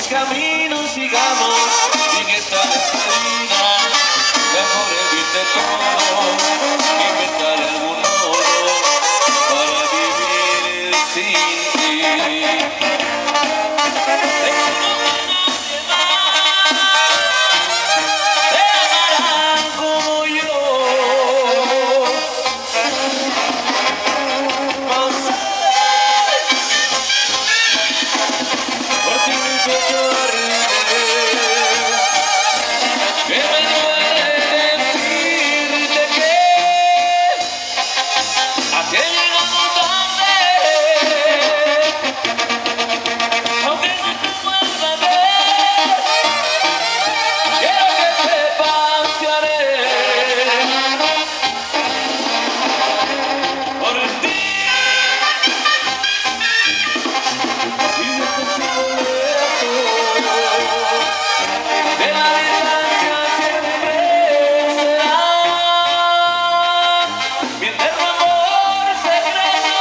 caminos sigamos sin esta despedida. Mejor evite todo, inventar algún modo para vivir sin ti. Te amarán como yo. Por ti mi pecho que me duele decirte que a ti he llegado tarde, aunque no te vuelva a ver, quiero que sepas que haré por ti. Y yo te sigo lejos de la distancia, siempre será mi eterno amor secreto.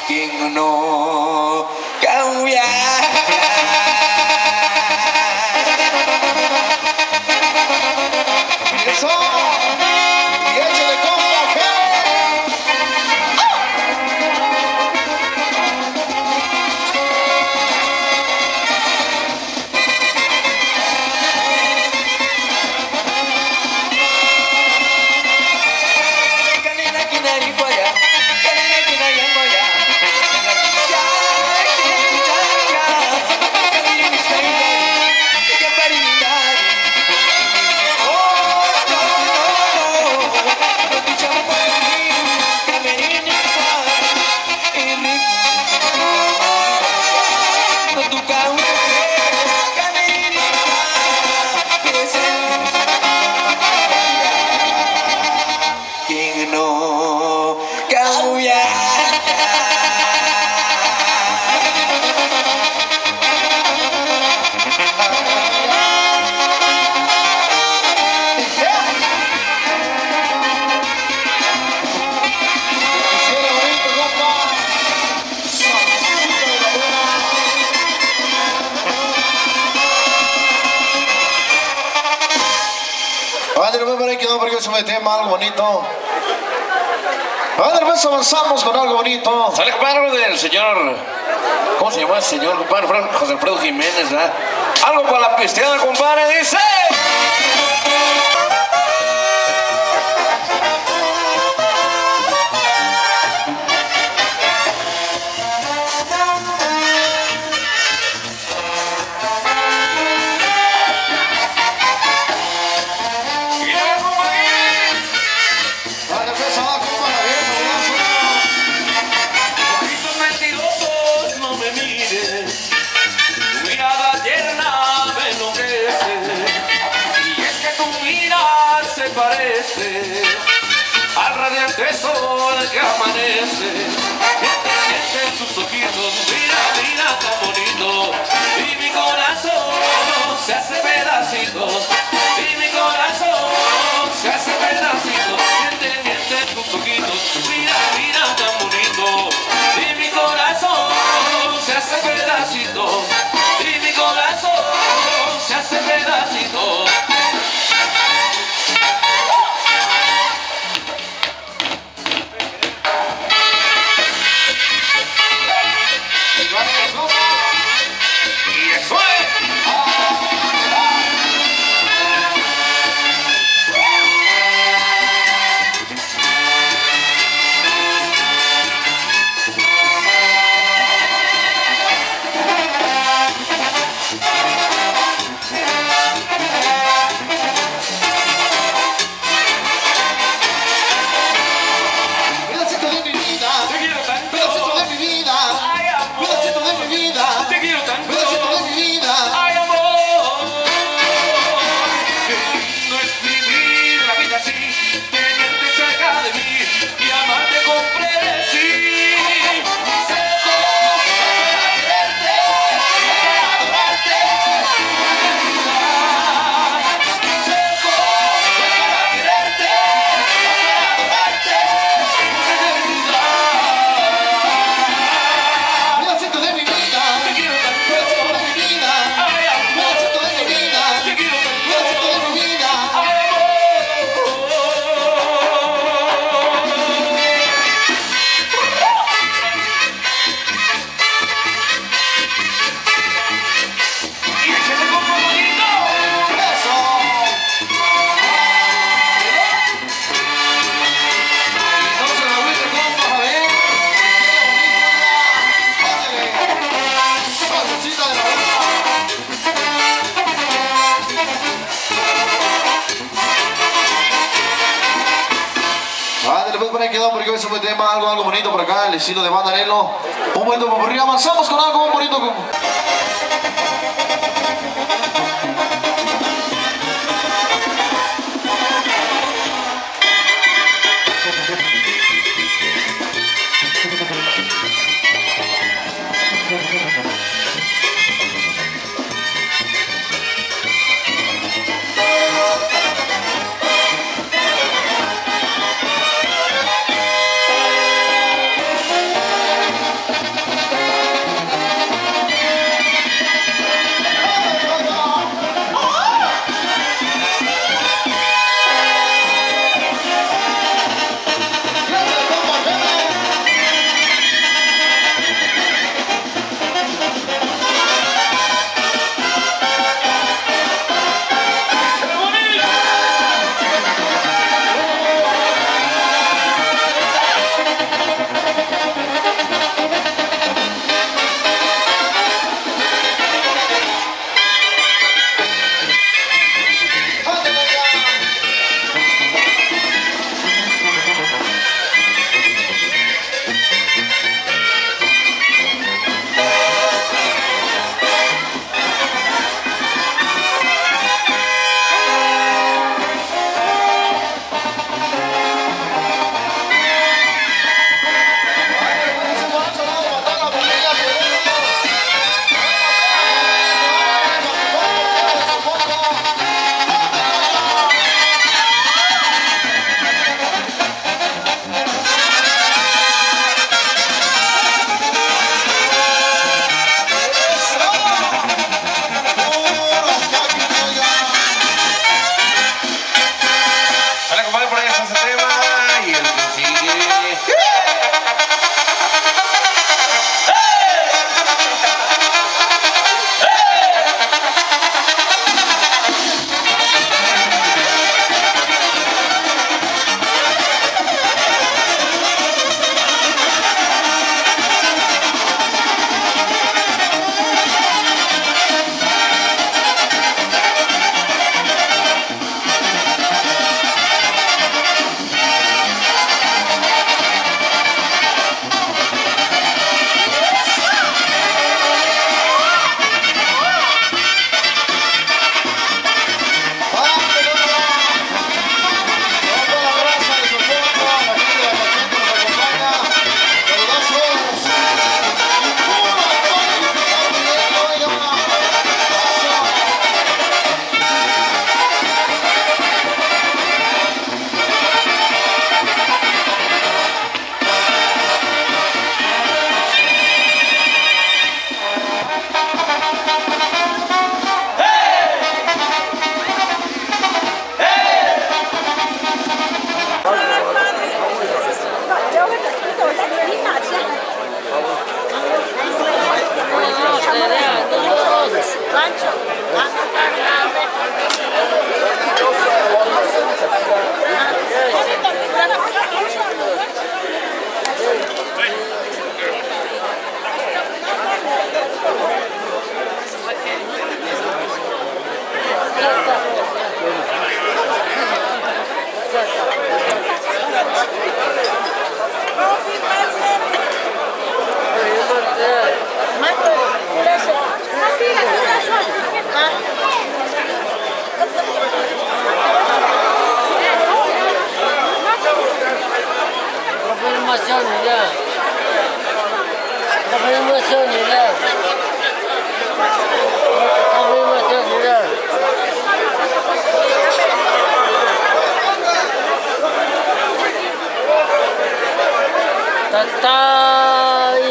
Quien no cambia que se me tema algo bonito. A ver, pues avanzamos con algo bonito. Sale, compadre, algo del señor. ¿Cómo se llama ese señor, compadre? José Alfredo Jiménez, ¿verdad? Algo para la pisteada, compadre, dice. Parece al radiante sol que amanece. Miente en tus ojitos, mira, mira tan bonito. Y mi corazón se hace pedacitos. Y mi corazón se hace pedacitos. Miente, miente en tus ojitos, mira, mira tan bonito. Y mi corazón se hace pedacitos. Y mi corazón se hace pedacitos. Porque hoy se me tema algo bonito por acá, el estilo de Banda Nelo. Un momento por arriba, avanzamos con algo bonito.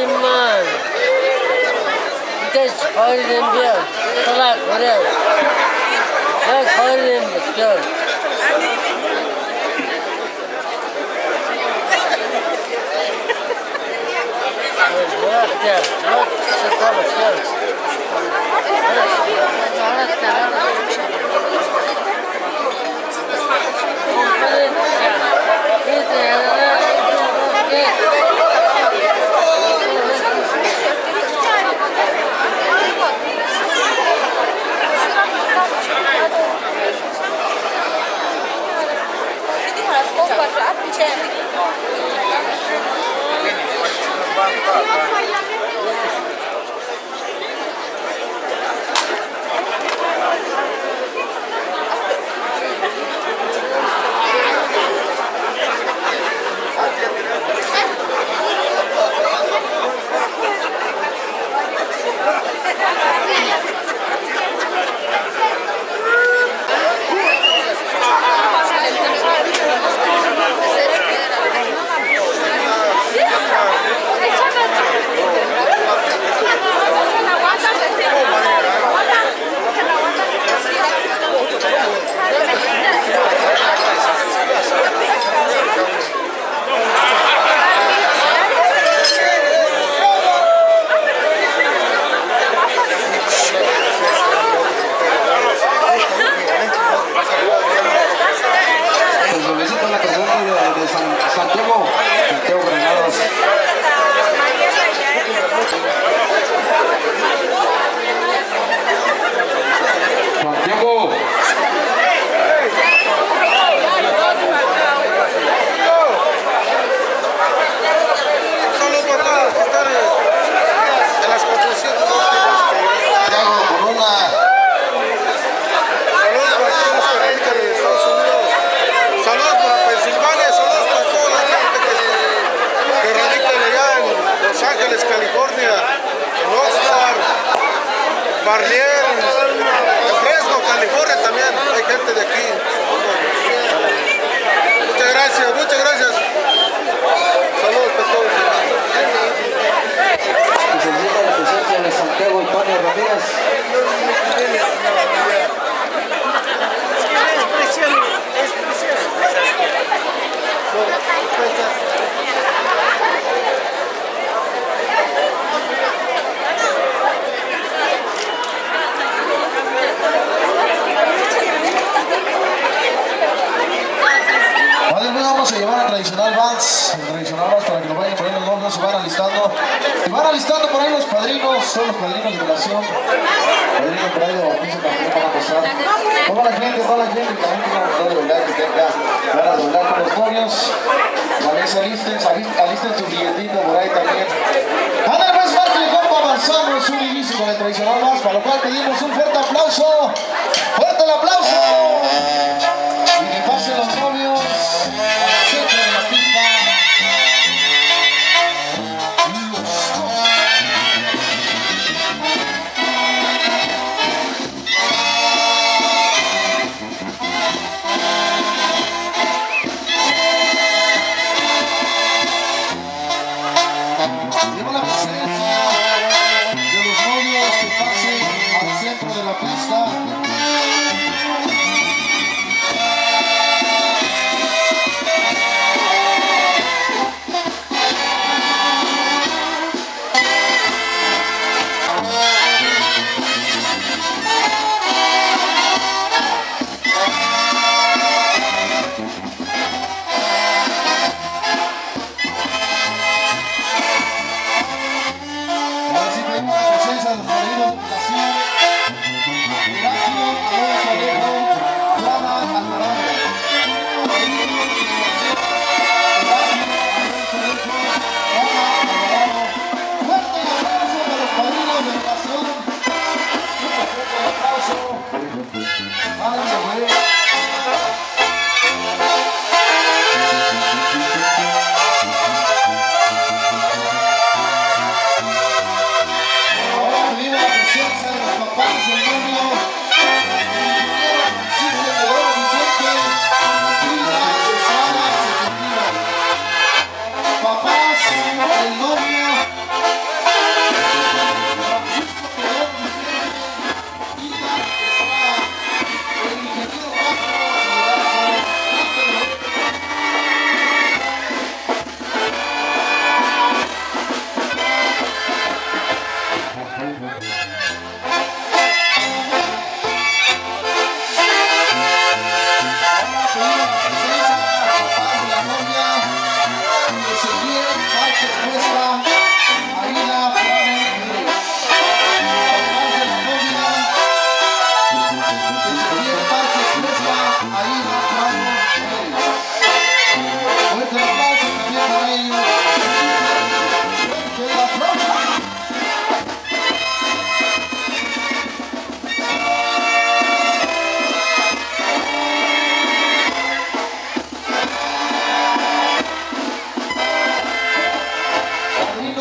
iman. Geç hayırlı bir salak oraya. Geç hayırlı bir gör. Bırak gel. Bırak çıkalım gel. Son los padrinos de relación, padrinos por ahí de bautizo también van a pasar. Toda la gente que también tenga ganas de bailar, que tenga ganas de bailar con los novios, también se alisten su billetito por ahí también. Ándale pues, Martín, ¿cómo avanzamos un inicio con el tradicional más? Para lo cual pedimos un fuerte aplauso, fuerte el aplauso, y que pasen los novios al centro de la pista. Tenemos la presencia de los novios que pasen al centro de la pista. Ahora sí tenemos la presencia de los padrinos de relación.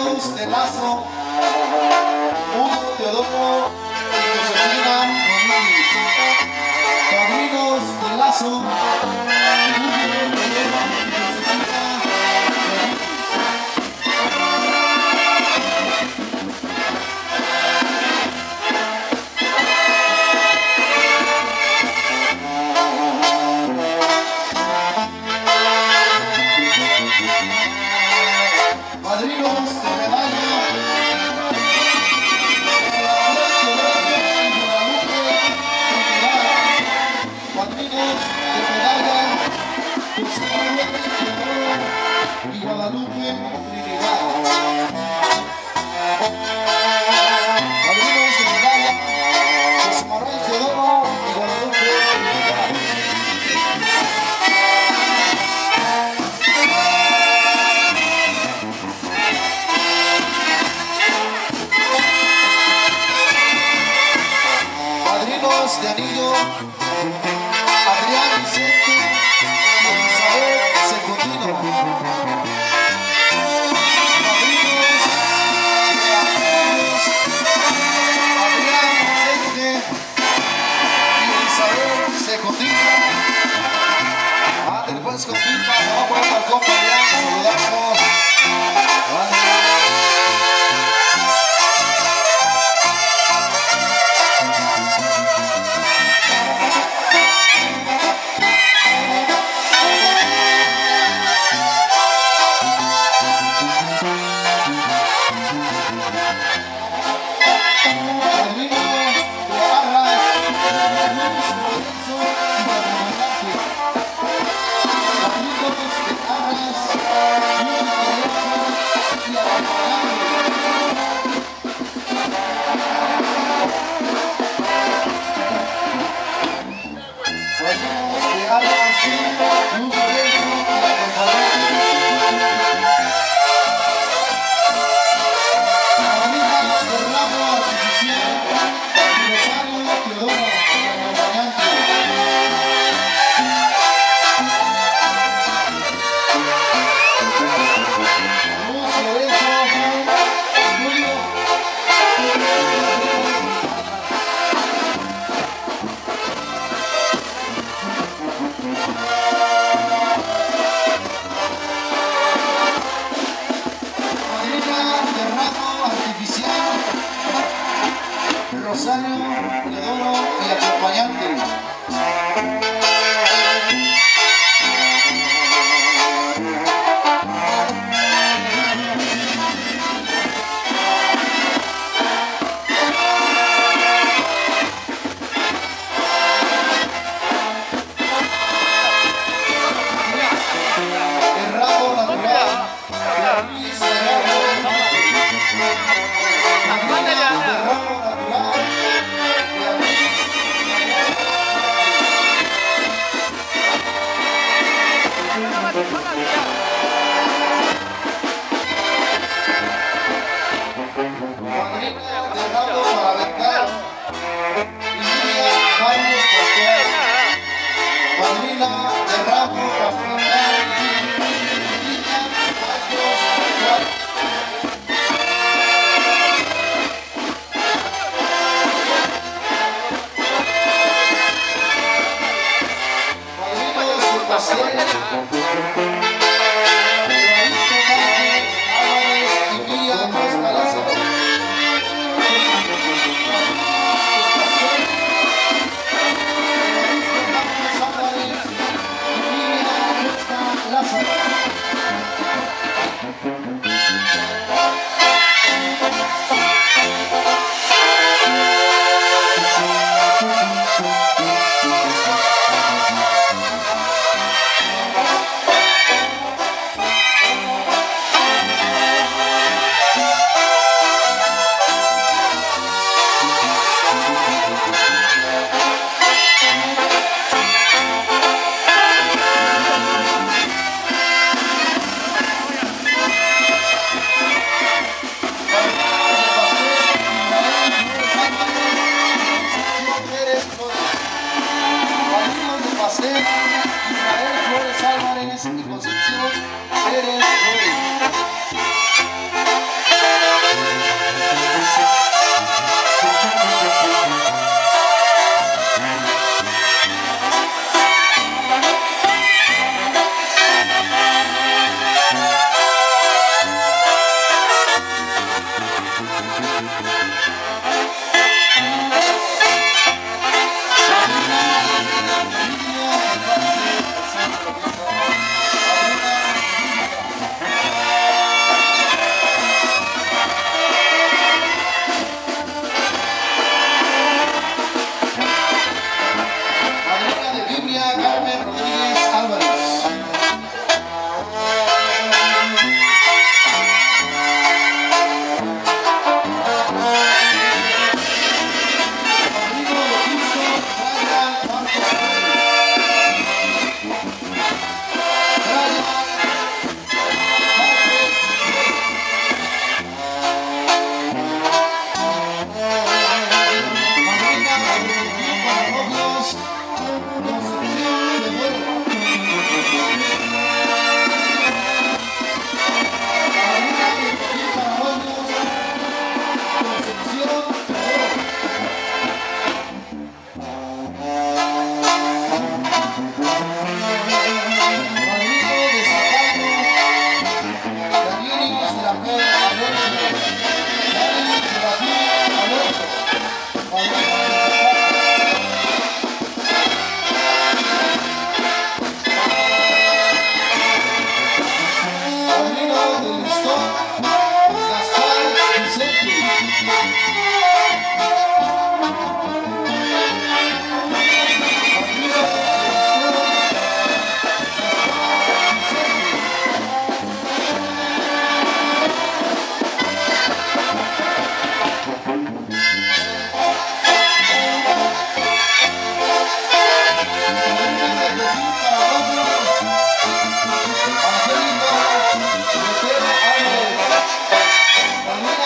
Padrinos de Lazo, Hugo Teodoro y Josefina Domínguez. Padrinos de Lazo, Hugo Teodoro y Josefina Padrinos de medalla, Padrinos de medalla, José Manuel Teodoro y Guadalupe Trinidad. Padrinos de medalla, José Manuel Teodoro y Guadalupe Trinidad. Padrinos de anillo, Adrián Vicente y Elizabeth Secundino. Padrinos de anillos, Adrián Vicente y Elizabeth Secundino. Ándale pues, compita, vamos por el compañero, saludamos. Rosario, Teodoro y acompañante. El rabo natural de Luis Gerardo Hernández.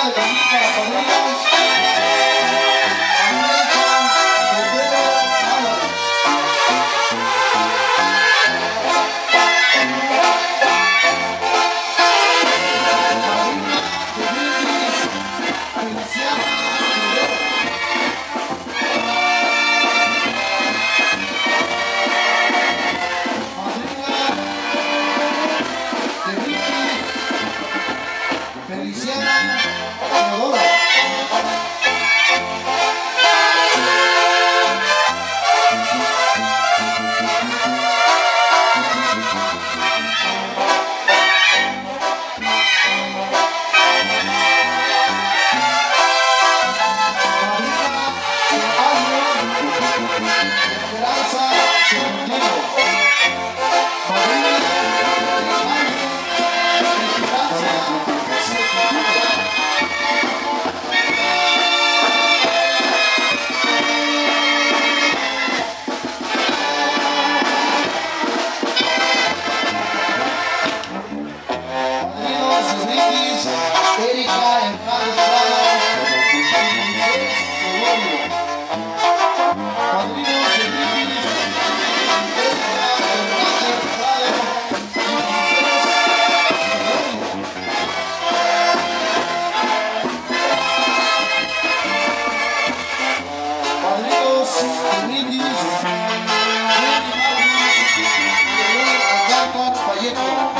de también para padrinos.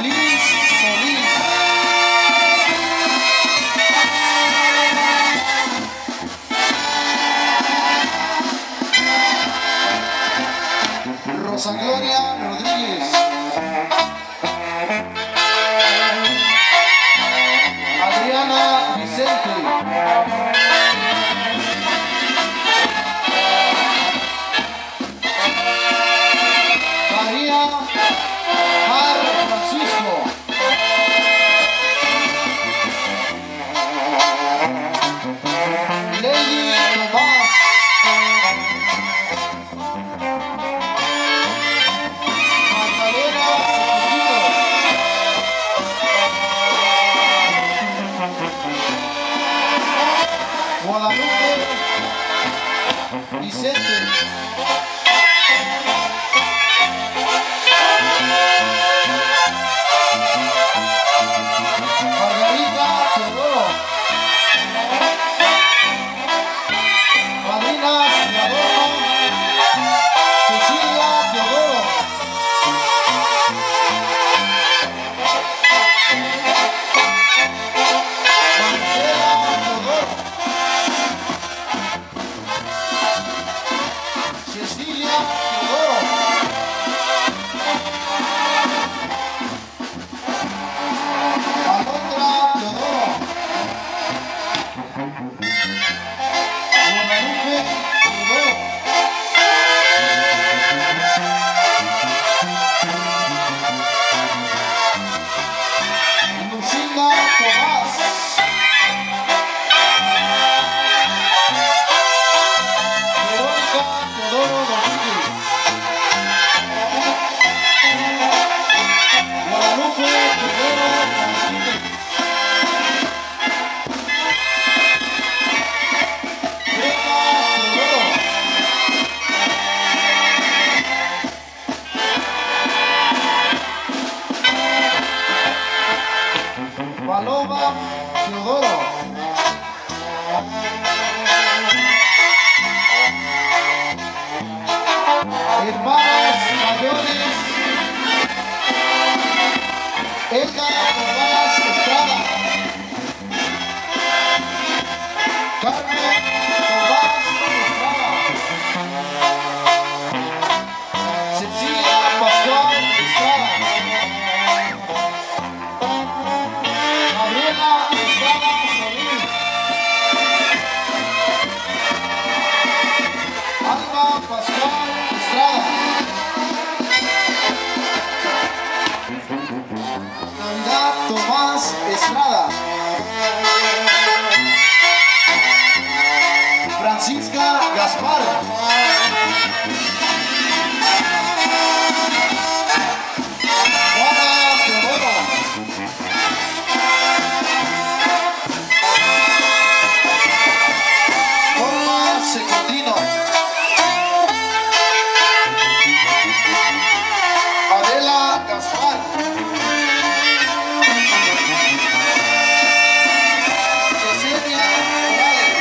Lee Edgar Tomás Estrada. Carmen Tomás Estrada. Cecilia Pascual Estrada. Gabriela Estrada Solís. Alba Pascual Estrada. Navidad Tomás Estrada. Francisca Gaspar. Juana Teodoro. Norma Secundino. Adela Gaspar. Yesenia Morales.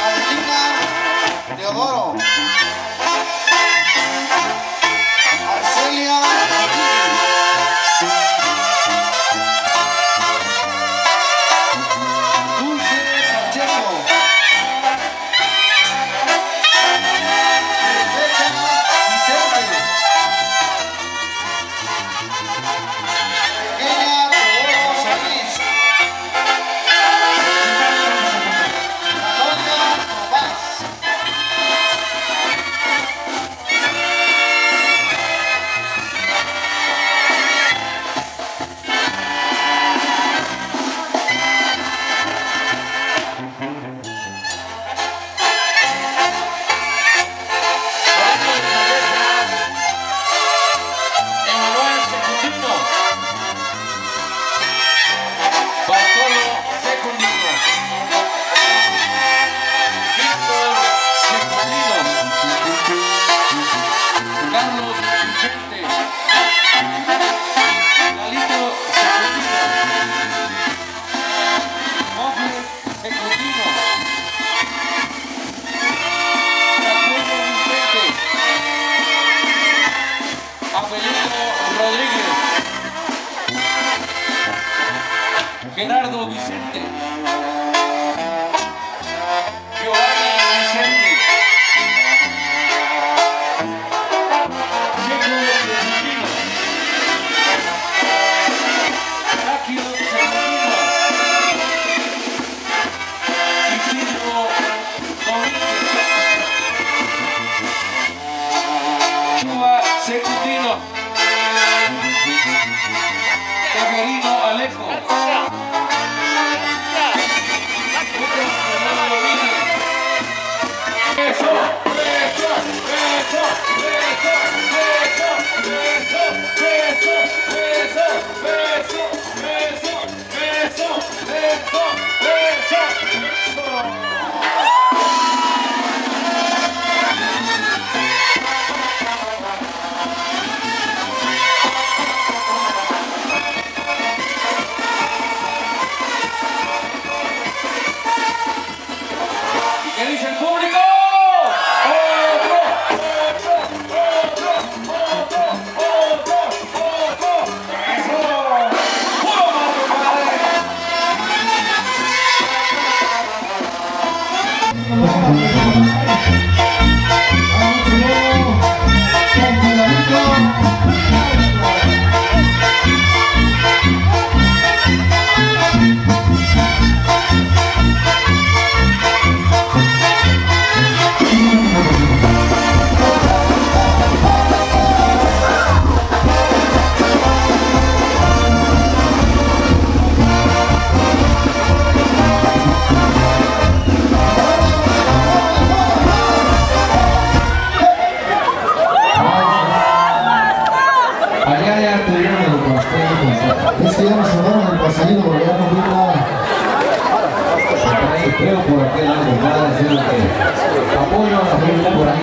Adelina Teodoro. Arcelia Dulce Pacheco. Rebeca Vicente. Pequeña Teodoro Solís. Antonia Tomás. Emanuel Secundino. Bartolo Secundino. Víctor Secundino. Carlos Vicente. Lalito Secundino. Mofle Secundino. Rafael Vicente. Abelino Rodríguez. Gerardo Vicente. Giovanni Vicente. Diego Secundino. Aquio Secundino. Isidro Domínguez. Cuba Secundino. Severino Alejo. Eso, eso, eso, eso, eso, eso, eso, eso, eso, eso, eso. ¿Qué dice el público? Es que ya nos sonaron el pastelito porque ya no vi nada. Por ahí, creo por aquel lado, nada, así que apoyo a la gente por ahí.